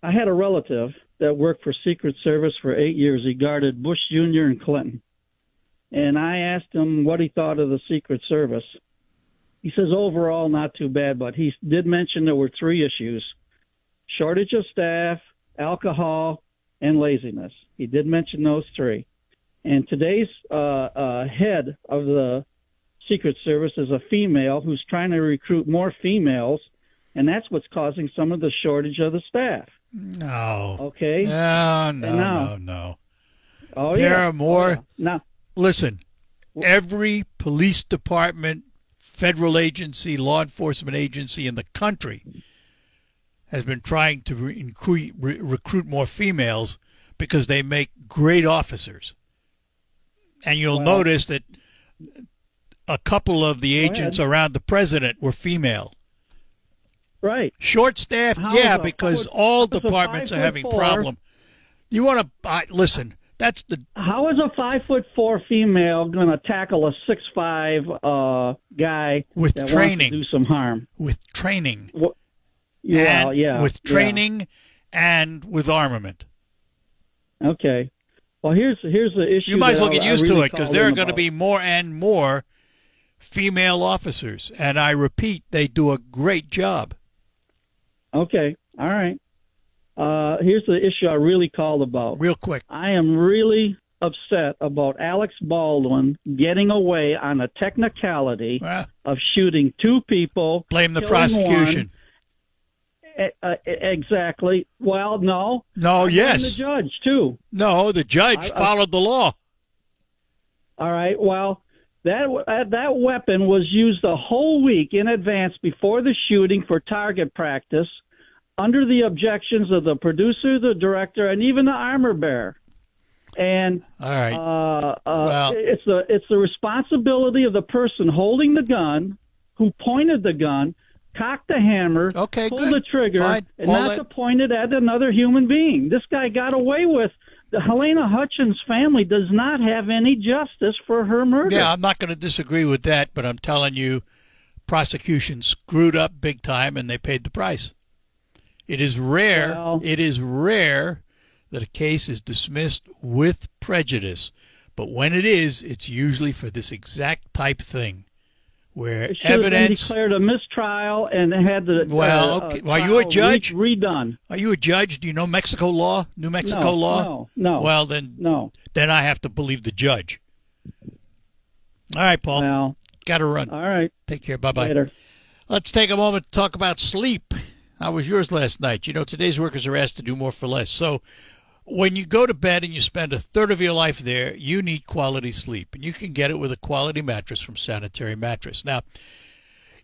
had a relative that worked for Secret Service for 8 years. He guarded Bush Jr. and Clinton. And I asked him what he thought of the Secret Service. He says overall not too bad, but he did mention there were three issues: shortage of staff, alcohol, and laziness. He did mention those three. And today's head of the Secret Service is a female who's trying to recruit more females, and that's what's causing some of the shortage of the staff. No. Okay? No. Oh, there yeah. are more. Oh, yeah. Now, listen, every police department, federal agency, law enforcement agency in the country has been trying to recruit more females because they make great officers. And you'll notice that a couple of the agents around the president were female. Right. Short staff, because all departments are having problem. You want to listen? That's the. How is a 5'4" female going to tackle a 6'5" guy with that training? Wants to do some harm with training. With training and with armament. Okay. Well, here's the issue. You might as well get used to it because there are going to be more and more female officers, and I repeat, they do a great job. Okay. All right. Here's the issue I really called about. Real quick. I am really upset about Alex Baldwin getting away on a technicality of shooting two people. Blame the prosecution. Exactly. Well, no. No, yes. The judge, too. No, the judge followed the law. All right. Well, that weapon was used a whole week in advance before the shooting for target practice, under the objections of the producer, the director, and even the armor bearer. And all right. It's the responsibility of the person holding the gun, who pointed the gun, cocked the hammer, pulled the trigger, and not to point it at another human being. This guy got away with. The Helena Hutchins family does not have any justice for her murder. Yeah, I'm not going to disagree with that, but I'm telling you, prosecution screwed up big time, and they paid the price. It is rare. It is rare that a case is dismissed with prejudice, but when it is, it's usually for this exact type thing, where it should evidence have been declared a mistrial and had the okay. Are you a judge? Redone. Are you a judge? Do you know Mexico law? New Mexico law? No. Well, then Then I have to believe the judge. All right, Paul. Well, got to run. All right. Take care. Bye-bye. Later. Let's take a moment to talk about sleep. How was yours last night? You know, today's workers are asked to do more for less. So when you go to bed and you spend a third of your life there, you need quality sleep. And you can get it with a quality mattress from Sanitary Mattress. Now,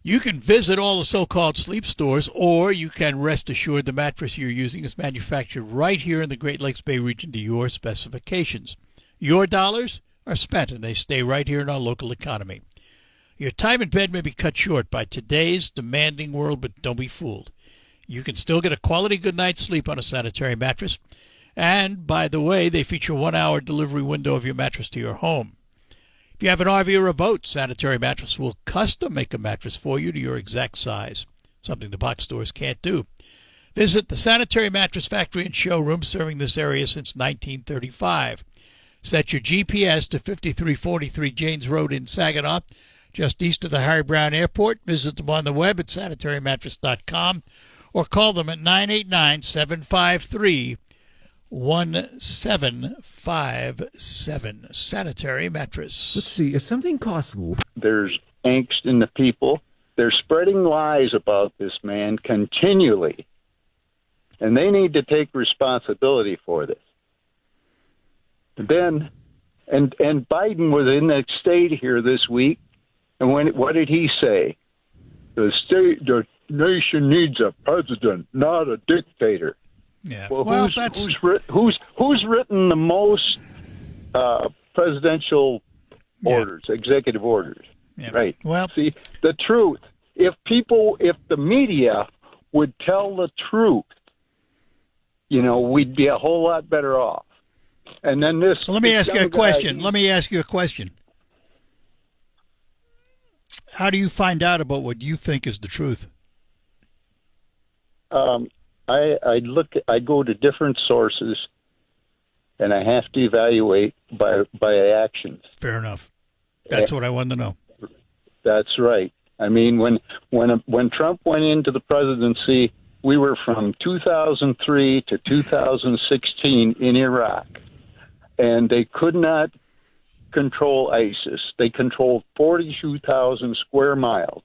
you can visit all the so-called sleep stores, or you can rest assured the mattress you're using is manufactured right here in the Great Lakes Bay region to your specifications. Your dollars are spent, and they stay right here in our local economy. Your time in bed may be cut short by today's demanding world, but don't be fooled. You can still get a quality good night's sleep on a Sanitary Mattress. And, by the way, they feature a 1-hour delivery window of your mattress to your home. If you have an RV or a boat, Sanitary Mattress will custom make a mattress for you to your exact size, something the box stores can't do. Visit the Sanitary Mattress Factory and Showroom, serving this area since 1935. Set your GPS to 5343 Janes Road in Saginaw, just east of the Harry Brown Airport. Visit them on the web at sanitarymattress.com or call them at 989-753-1757. Sanitary Mattress. Let's see, if something costs... There's angst in the people. They're spreading lies about this man continually, and they need to take responsibility for this. Then, and Biden was in the state here this week, and what did he say? The nation needs a president, not a dictator. Yeah. Well, who's written the most presidential orders, executive orders? Yeah. Right. Well, see, the truth. If the media would tell the truth, we'd be a whole lot better off. And then this. Well, let me ask you a question. How do you find out about what you think is the truth? I go to different sources, and I have to evaluate by actions. Fair enough. That's what I wanted to know. That's right. I mean, when Trump went into the presidency, we were from 2003 to 2016 in Iraq, and they could not control ISIS. They controlled 42,000 square miles.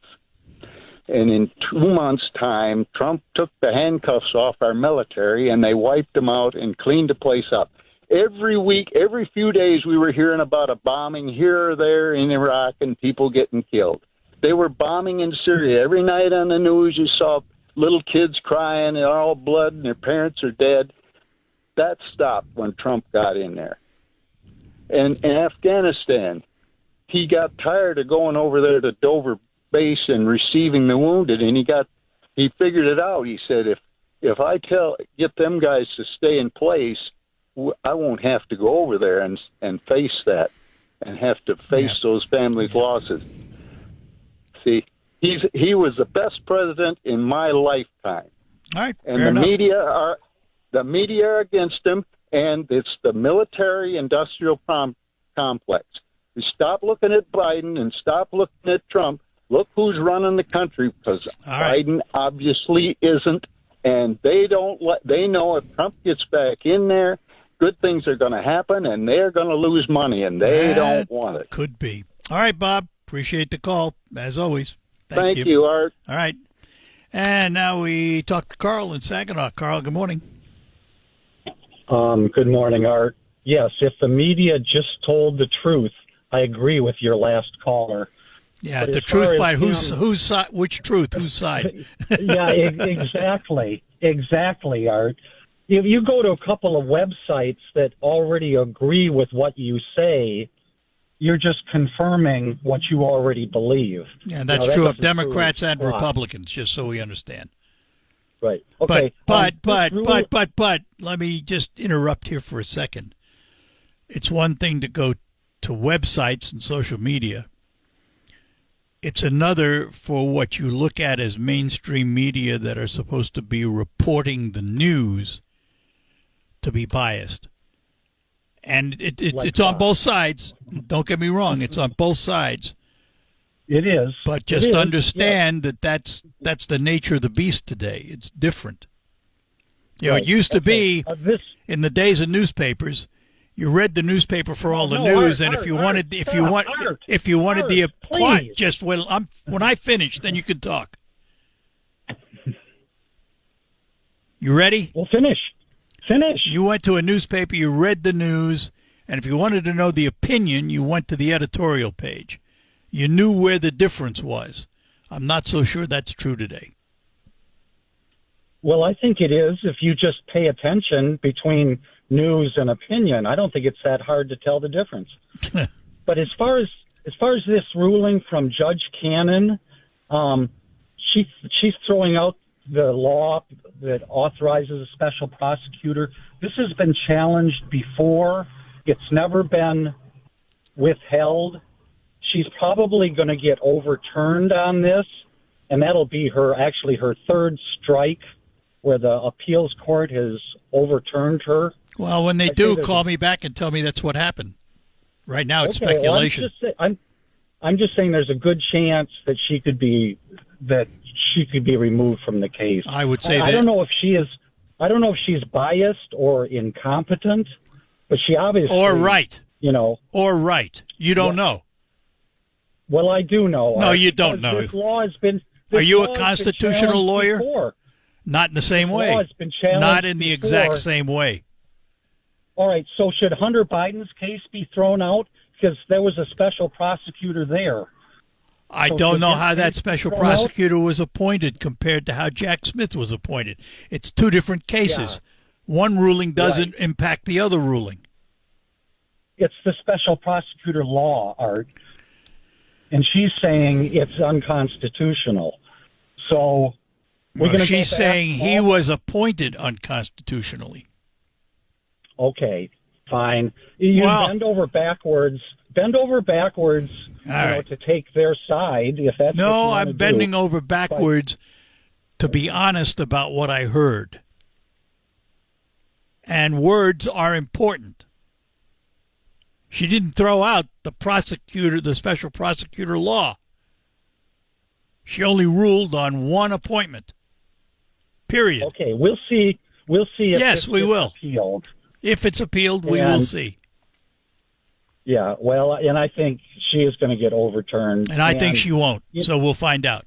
And in 2 months' time, Trump took the handcuffs off our military, and they wiped them out and cleaned the place up. Every week, every few days, we were hearing about a bombing here or there in Iraq and people getting killed. They were bombing in Syria. Every night on the news, you saw little kids crying, and all blood, and their parents are dead. That stopped when Trump got in there. And in Afghanistan, he got tired of going over there to Dover base and receiving the wounded, and he figured it out. He said, if I get them guys to stay in place, I won't have to go over there and face that and have to face those families' losses. See, he was the best president in my lifetime. All right, and the media are against him, and it's the military-industrial complex. We stop looking at Biden and stop looking at Trump. Look who's running the country, because Biden obviously isn't, and they know if Trump gets back in there, good things are going to happen, and they're going to lose money, and they don't want it. Could be. All right, Bob. Appreciate the call, as always. Thank you, Art. All right. And now we talk to Carl in Saginaw. Carl, good morning. Good morning, Art. Yes, if the media just told the truth, I agree with your last caller. Yeah, but the truth by whose side? Which truth? Whose side? Yeah, exactly, Art. if you go to a couple of websites that already agree with what you say, you're just confirming what you already believe. Yeah, that's true of Democrats and Republicans, just so we understand. Right. Okay. But let me just interrupt here for a second. It's one thing to go to websites and social media. It's another for what you look at as mainstream media that are supposed to be reporting the news to be biased. And it's on both sides. Don't get me wrong. It's on both sides. It is. But just understand that that's the nature of the beast today. It's different. You know, it used to be in the days of newspapers, you read the newspaper for all the news, and if you wanted the just when I finish, then you can talk. You ready? Well, finish. You went to a newspaper, you read the news, and if you wanted to know the opinion, you went to the editorial page. You knew where the difference was. I'm not so sure that's true today. Well, I think it is if you just pay attention between news and opinion. I don't think it's that hard to tell the difference. But as far as this ruling from Judge Cannon, she's throwing out the law that authorizes a special prosecutor. This has been challenged before. It's never been withheld. She's probably going to get overturned on this, and that'll be her third strike where the appeals court has overturned her. Well, when they do, call me back and tell me that's what happened. Right now, it's speculation. Well, I'm just saying there's a good chance that she could be removed from the case. I would say I don't know if she's biased or incompetent, but she obviously or right. You know, or right. You don't know. Well, I do know. No, you don't know. This law has been. Are you a constitutional lawyer? Before. Not in the same way. Law has been challenged not in the before. exact same way. All right. So should Hunter Biden's case be thrown out because there was a special prosecutor there? I don't know how that special prosecutor was appointed compared to how Jack Smith was appointed. It's two different cases. Yeah. One ruling doesn't impact the other ruling. It's the special prosecutor law, Art. And she's saying it's unconstitutional. So we're going to she's saying he was appointed unconstitutionally. Okay, fine. You bend over backwards to take their side, if that's what you want to do. bending over backwards to be honest about what I heard. And words are important. She didn't throw out the special prosecutor law. She only ruled on one appointment. Period. Okay, we'll see if yes, we will. Appealed. If it's appealed, we will see. Yeah, well, and I think she is going to get overturned. And I think she won't, so we'll find out.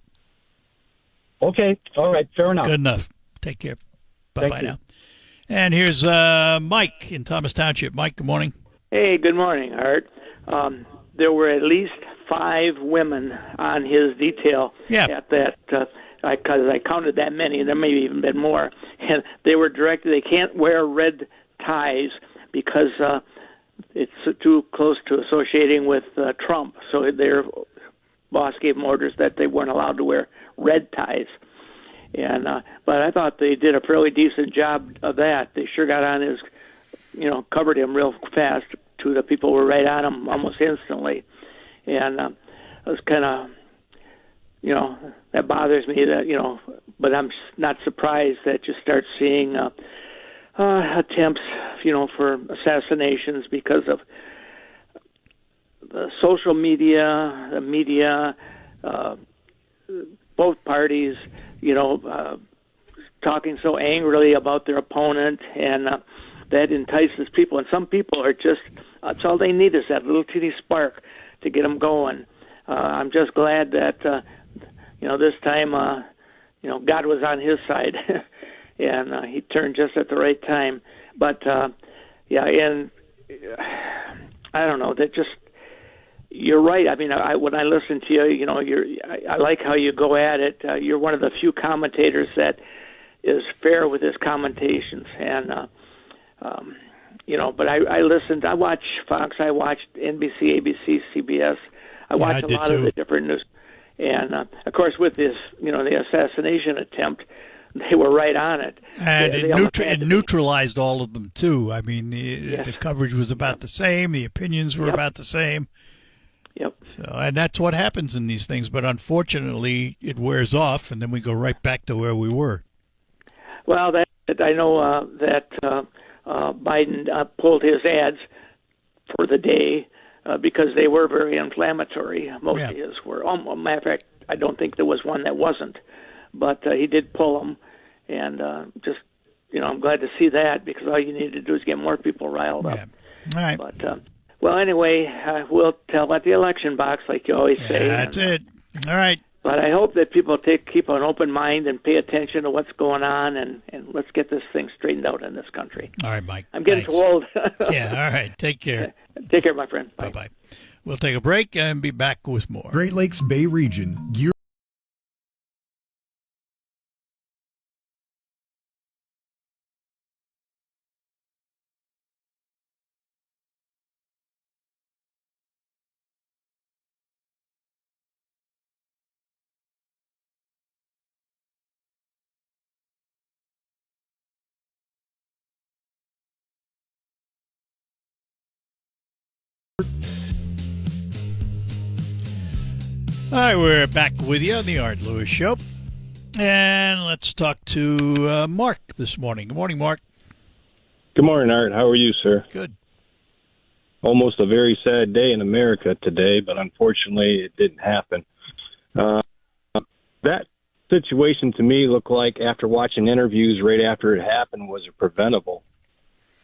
Okay, all right, fair enough. Good enough. Take care. Bye-bye now. And here's Mike in Thomas Township. Mike, good morning. Hey, good morning, Art. There were at least 5 women on his detail at that, because I counted that many, and there may have even been more. And they were directed, they can't wear red ties because it's too close to associating with Trump. So their boss gave them orders that they weren't allowed to wear red ties. And but I thought they did a fairly decent job of that. They sure got on his, covered him real fast. 2 of the people were right on him almost instantly. And I was kind of, that bothers me that, but I'm not surprised that you start seeing attempts, for assassinations because of the social media, the media, both parties, talking so angrily about their opponent, and that entices people. And some people are just, that's all they need is that little teeny spark to get them going. I'm just glad that, this time, God was on his side, and he turned just at the right time. But, and I don't know, that just, you're right. I mean, when I listen to you, I like how you go at it. You're one of the few commentators that is fair with his commentations. And but I listened. I watched Fox. I watched NBC, ABC, CBS. I watched a lot of the different news. And of course, with this, the assassination attempt, they were right on it. And it neutralized all of them, too. I mean, the coverage was about the same. The opinions were about the same. Yep. So, and that's what happens in these things. But unfortunately, it wears off, and then we go right back to where we were. Well, I know that Biden pulled his ads for the day because they were very inflammatory. Most of his were. Matter of fact, I don't think there was one that wasn't. But he did pull them, and I'm glad to see that, because all you need to do is get more people riled up. All right. But anyway, we'll tell at the election box, like you always say. That's it. All right. But I hope that people keep an open mind and pay attention to what's going on, and let's get this thing straightened out in this country. All right, Mike. I'm getting too old. Yeah. All right. Take care. Take care, my friend. Bye. Bye-bye. We'll take a break and be back with more. Great Lakes Bay Region. All right, we're back with you on the Art Lewis Show. And let's talk to Mark this morning. Good morning, Mark. Good morning, Art. How are you, sir? Good. Almost a very sad day in America today, but unfortunately it didn't happen. That situation to me looked like, after watching interviews right after it happened, was a preventable.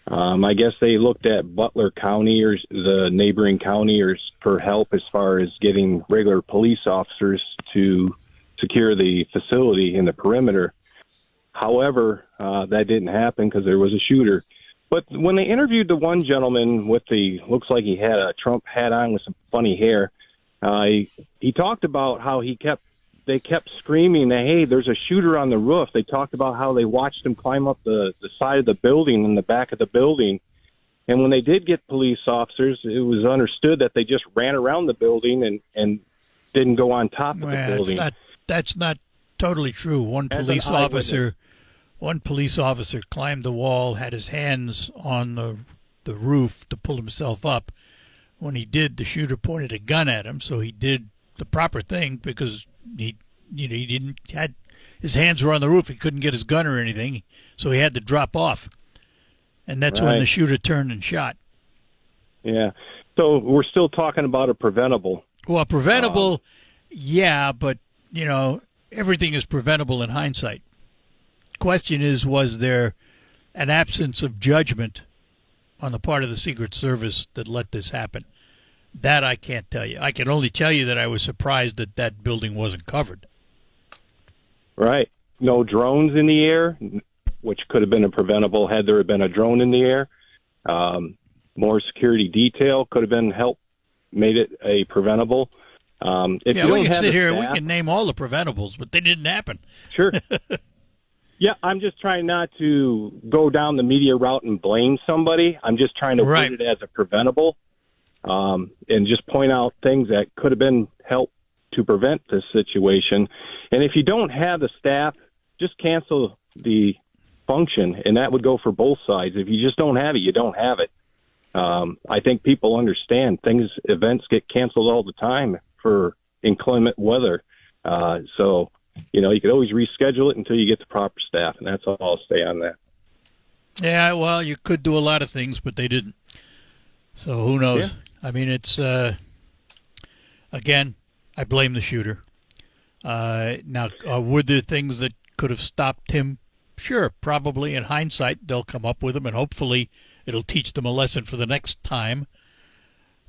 I guess they looked at Butler County or the neighboring county for help as far as getting regular police officers to secure the facility in the perimeter. However, that didn't happen because there was a shooter. But when they interviewed the one gentleman with looks like he had a Trump hat on with some funny hair, he talked about how they kept screaming that, hey, there's a shooter on the roof. They talked about how they watched him climb up the side of the building in the back of the building. And when they did get police officers, it was understood that they just ran around the building and didn't go on top of the building. That's not totally true. One police officer climbed the wall, had his hands on the roof to pull himself up. When he did, the shooter pointed a gun at him, so he did the proper thing, because he had his hands were on the roof. He couldn't get his gun or anything, so he had to drop off. And that's when the shooter turned and shot. Yeah. So we're still talking about a preventable. Well, preventable, yeah, but, everything is preventable in hindsight. Question is, was there an absence of judgment on the part of the Secret Service that let this happen? That I can't tell you. I can only tell you that I was surprised that building wasn't covered. Right. No drones in the air, which could have been a preventable had there been a drone in the air. More security detail could have made it a preventable. We can sit here and we can name all the preventables, but they didn't happen. Sure. Yeah, I'm just trying not to go down the media route and blame somebody. I'm just trying to put it as a preventable. And just point out things that could have been helped to prevent this situation. And if you don't have the staff, just cancel the function, and that would go for both sides. If you just don't have it, you don't have it. I think people understand events get canceled all the time for inclement weather. So, you could always reschedule it until you get the proper staff, and that's all I'll say on that. Yeah, well, you could do a lot of things, but they didn't. So who knows? Yeah. I mean, it's, again, I blame the shooter. Now, were there things that could have stopped him? Sure, probably. In hindsight, they'll come up with them, and hopefully it'll teach them a lesson for the next time,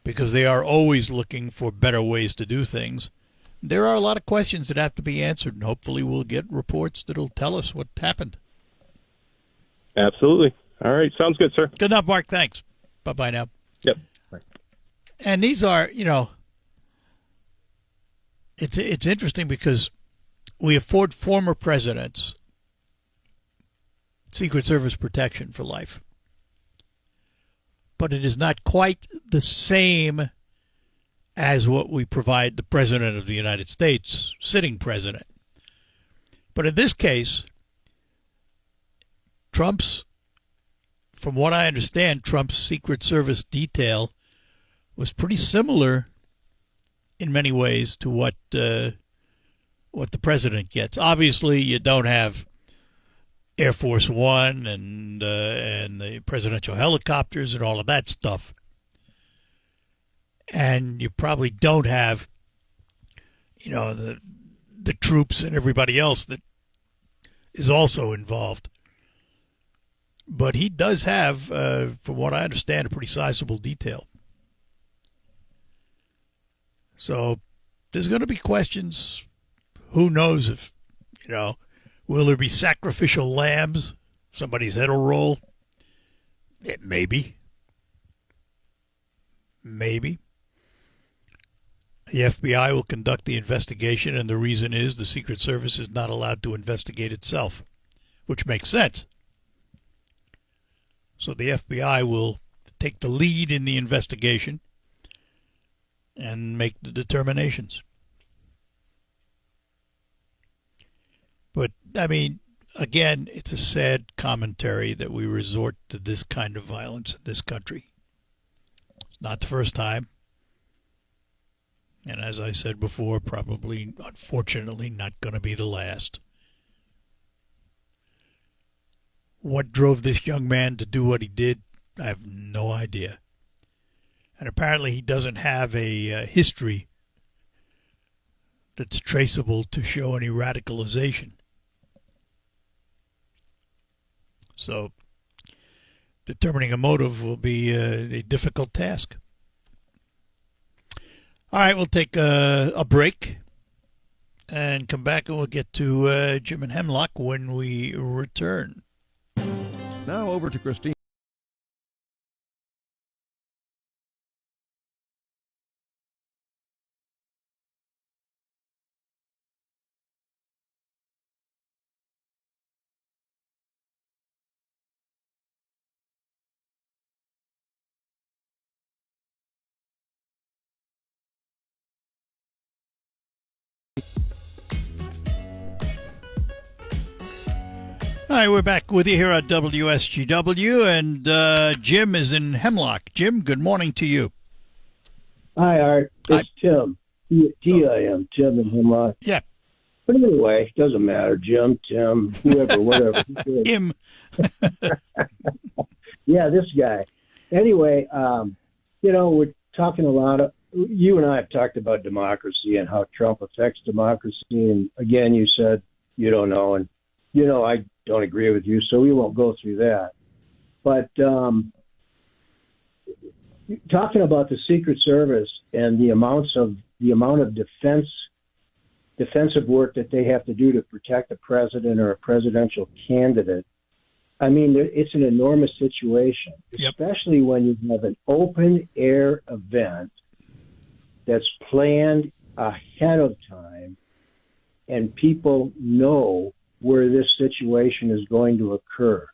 because they are always looking for better ways to do things. There are a lot of questions that have to be answered, and hopefully we'll get reports that'll tell us what happened. Absolutely. All right. Sounds good, sir. Good enough, Mark. Thanks. Bye-bye now. Yep. And these are, it's interesting because we afford former presidents Secret Service protection for life. But it is not quite the same as what we provide the President of the United States, sitting president. But in this case, from what I understand, Trump's Secret Service detail was pretty similar in many ways to what the president gets. Obviously, you don't have Air Force One and the presidential helicopters and all of that stuff. And you probably don't have, the troops and everybody else that is also involved. But he does have, from what I understand, a pretty sizable detail. So there's going to be questions. Who knows if, will there be sacrificial lambs? Somebody's head will roll? Maybe. Maybe. The FBI will conduct the investigation, and the reason is the Secret Service is not allowed to investigate itself, which makes sense. So the FBI will take the lead in the investigation and make the determinations. But, again, it's a sad commentary that we resort to this kind of violence in this country. It's not the first time. And as I said before, probably, unfortunately, not going to be the last. What drove this young man to do what he did, I have no idea. And apparently he doesn't have a history that's traceable to show any radicalization. So determining a motive will be a difficult task. All right, we'll take a break and come back, and we'll get to Jim and Hemlock when we return. Now over to Christine. All right, we're back with you here at WSGW, and Jim is in Hemlock. Jim, good morning to you. Hi, Art. It's Tim. T-I-M, Tim in Hemlock. Yeah. But anyway, doesn't matter. Jim, Tim, whoever, whatever. Him. Yeah, this guy. Anyway, we're talking a lot of, you and I have talked about democracy and how Trump affects democracy. And again, you said you don't know. And, I don't agree with you, so we won't go through that. But talking about the Secret Service and the amount of defensive work that they have to do to protect a president or a presidential candidate, it's an enormous situation, especially when you have an open air event that's planned ahead of time and people know where this situation is going to occur.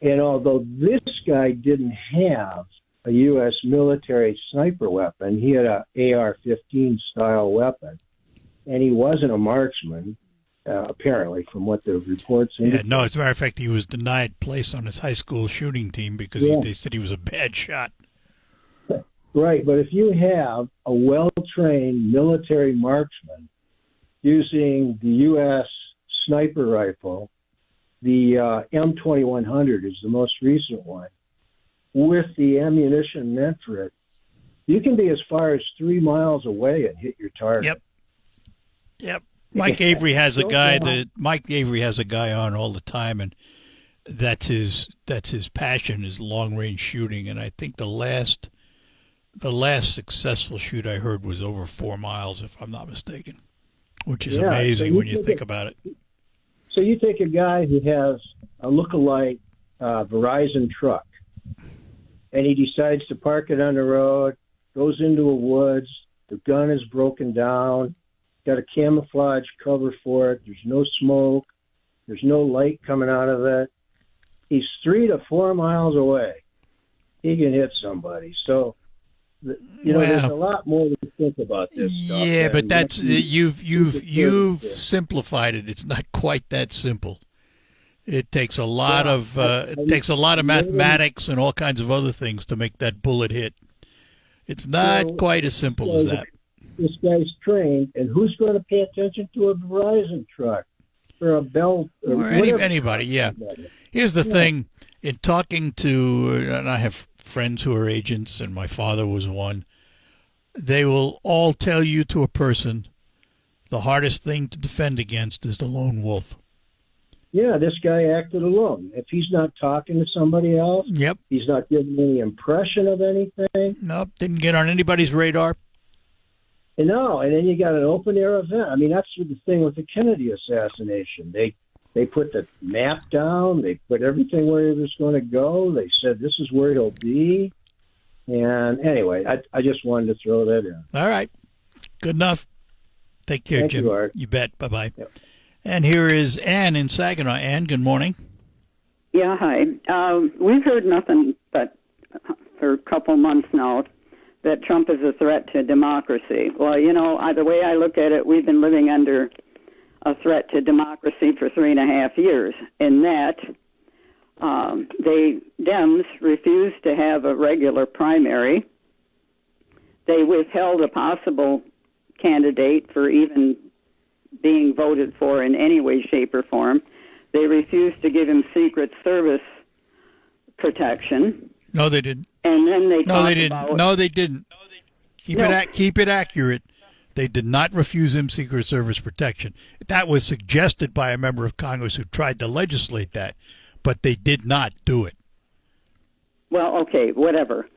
And although this guy didn't have a U.S. military sniper weapon, he had an AR-15 style weapon, and he wasn't a marksman, apparently, from what the reports indicate. Yeah, no, as a matter of fact, he was denied place on his high school shooting team because they said he was a bad shot. Right, but if you have a well-trained military marksman using the U.S. sniper rifle, the M2100 is the most recent one, with the ammunition meant for it, you can be as far as 3 miles away and hit your target. Yep. Mike Avery has a guy on all the time, and that's his passion is long range shooting. And I think the last successful shoot I heard was over 4 miles, if I'm not mistaken, which is amazing when you think about it. So you take a guy who has a lookalike Verizon truck, and he decides to park it on the road, goes into a woods, the gun is broken down, got a camouflage cover for it, there's no smoke, there's no light coming out of it, he's 3 to 4 miles away. He can hit somebody. So, there's a lot more to think about this stuff. Yeah, but that's you've simplified it. It's not quite that simple. It takes a lot of mathematics and all kinds of other things to make that bullet hit. It's not quite as simple as that. This guy's trained, and who's going to pay attention to a Verizon truck or a Bell or anybody? Yeah. Here's the thing: in talking to, and I have friends who are agents, and my father was one. They will all tell you to a person, the hardest thing to defend against is the lone wolf. Yeah, this guy acted alone. If he's not talking to somebody else, yep, he's not giving any impression of anything. Nope, didn't get on anybody's radar. No, and then you got an open-air event. I mean, that's the thing with the Kennedy assassination. They put the map down. They put everything where he was going to go. They said, this is where he'll be. And anyway, I just wanted to throw that in. All right. Good enough. Take care, Thank Jim. You, Art. You bet. Bye-bye. Yep. And here is Ann in Saginaw. Ann, good morning. Yeah, hi. We've heard nothing but for a couple months now that Trump is a threat to democracy. Well, the way I look at it, we've been living under a threat to democracy for 3.5 years. In that, Dems refused to have a regular primary. They withheld a possible candidate for even being voted for in any way, shape, or form. They refused to give him Secret Service protection. No, they didn't. And then they No, they didn't. No, they didn't. Keep it accurate. They did not refuse him Secret Service protection. That was suggested by a member of Congress who tried to legislate that, but they did not do it. Well, okay, whatever.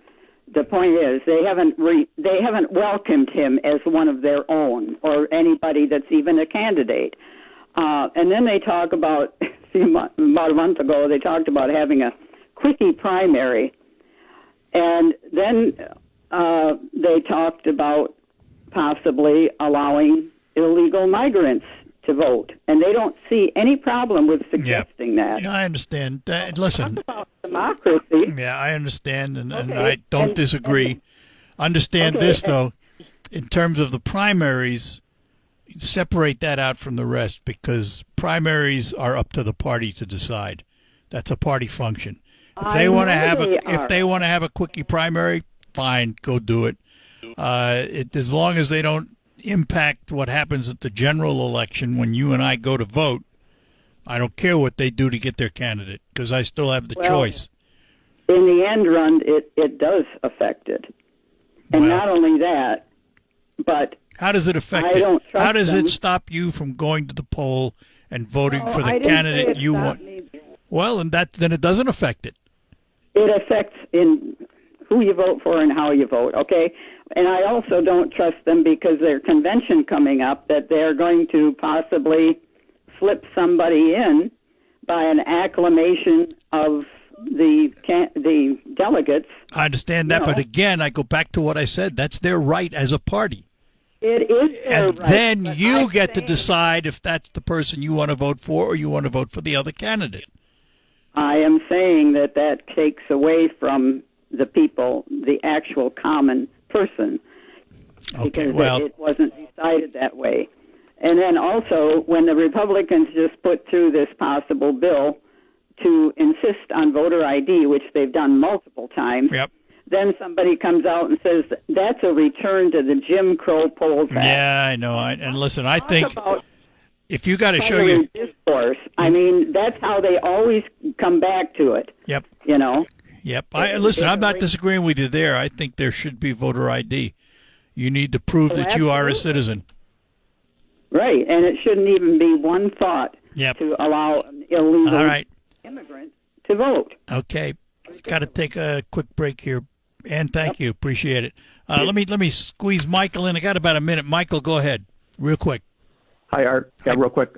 The point is, they haven't welcomed him as one of their own or anybody that's even a candidate. And then they talk about about a month ago, they talked about having a quickie primary, and then they talked about possibly allowing illegal migrants to vote, and they don't see any problem with suggesting that. No, I understand. Listen, talk about democracy. Yeah, I understand, and I don't disagree. Understand this, though, in terms of the primaries, separate that out from the rest, because primaries are up to the party to decide. That's a party function. If they want to have a quickie primary, fine, go do it. As long as they don't impact what happens at the general election when you and I go to vote, I don't care what they do to get their candidate, because I still have the choice. In the end run, it does affect it. And not only that, but how does it affect it? How does it stop you from going to the poll and voting for the candidate you want? Well, and then it doesn't affect it. It affects in who you vote for and how you vote, okay? And I also don't trust them because their convention coming up that they're going to possibly slip somebody in by an acclamation of the delegates. I understand that, but again, I go back to what I said. That's their right as a party. It is their right. And then you get to decide if that's the person you want to vote for or you want to vote for the other candidate. I am saying that takes away from the people, the actual common person, because it wasn't decided that way. And then also, when the Republicans just put through this possible bill to insist on voter ID, which they've done multiple times, then somebody comes out and says that's a return to the Jim Crow poll tax. Yeah, I know. And listen, I think if you got to show your discourse, I mean, that's how they always come back to it. Yep. You know. Yep. Listen, I'm not disagreeing with you there. I think there should be voter ID. You need to prove that you are a citizen. Right, and it shouldn't even be one thought to allow an illegal immigrant to vote. Okay. Got to take a quick break here. And thank you. Appreciate it. Let me squeeze Michael in. I got about a minute. Michael, go ahead. Real quick. Hi, Art. Yeah, real quick.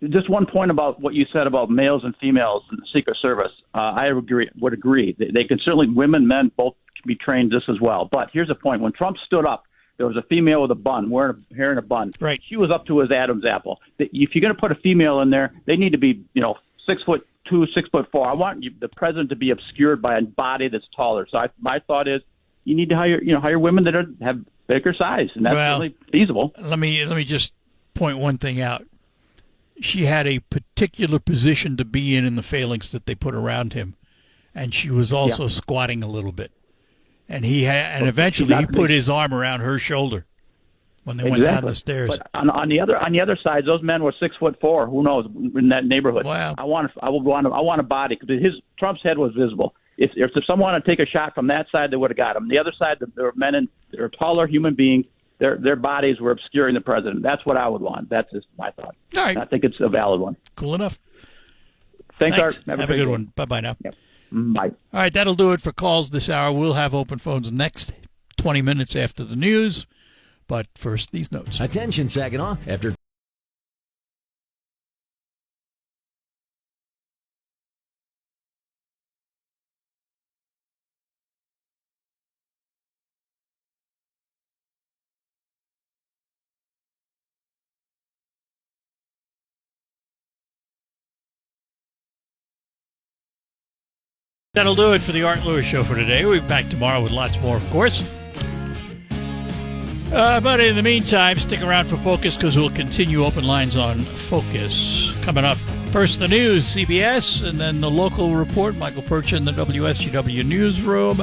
Just one point about what you said about males and females in the Secret Service. I would agree. They can certainly, women, men, both can be trained just as well. But here's the point. When Trump stood up, there was a female with a bun, wearing hair in a bun. Right. She was up to his Adam's apple. If you're going to put a female in there, they need to be, 6'2", 6'4". I want the president to be obscured by a body that's taller. So my thought is, you need to hire women that have bigger size, and that's really feasible. Let me just point one thing out. She had a particular position to be in the phalanx that they put around him, and she was also squatting a little bit. And eventually he put his arm around her shoulder when they went down the stairs. But on the other side, those men were 6'4". Who knows in that neighborhood? Wow. I want a body, because Trump's head was visible. If someone wanted to take a shot from that side, they would have got him. The other side, there were men they're taller human beings. Their bodies were obscuring the president. That's what I would want. That's just my thought. All right. I think it's a valid one. Cool enough. Thanks, Art. Have a good one. Bye-bye now. Yep. Bye. All right, that'll do it for calls this hour. We'll have open phones next 20 minutes after the news. But first, these notes. Attention, Saginaw. After That'll do it for the Art Lewis Show for today. We'll be back tomorrow with lots more, of course. But in the meantime, stick around for Focus, because we'll continue open lines on Focus. Coming up, first the news, CBS, and then the local report, Michael Percha in the WSGW newsroom.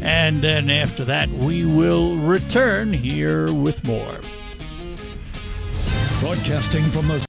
And then after that, we will return here with more. Broadcasting from the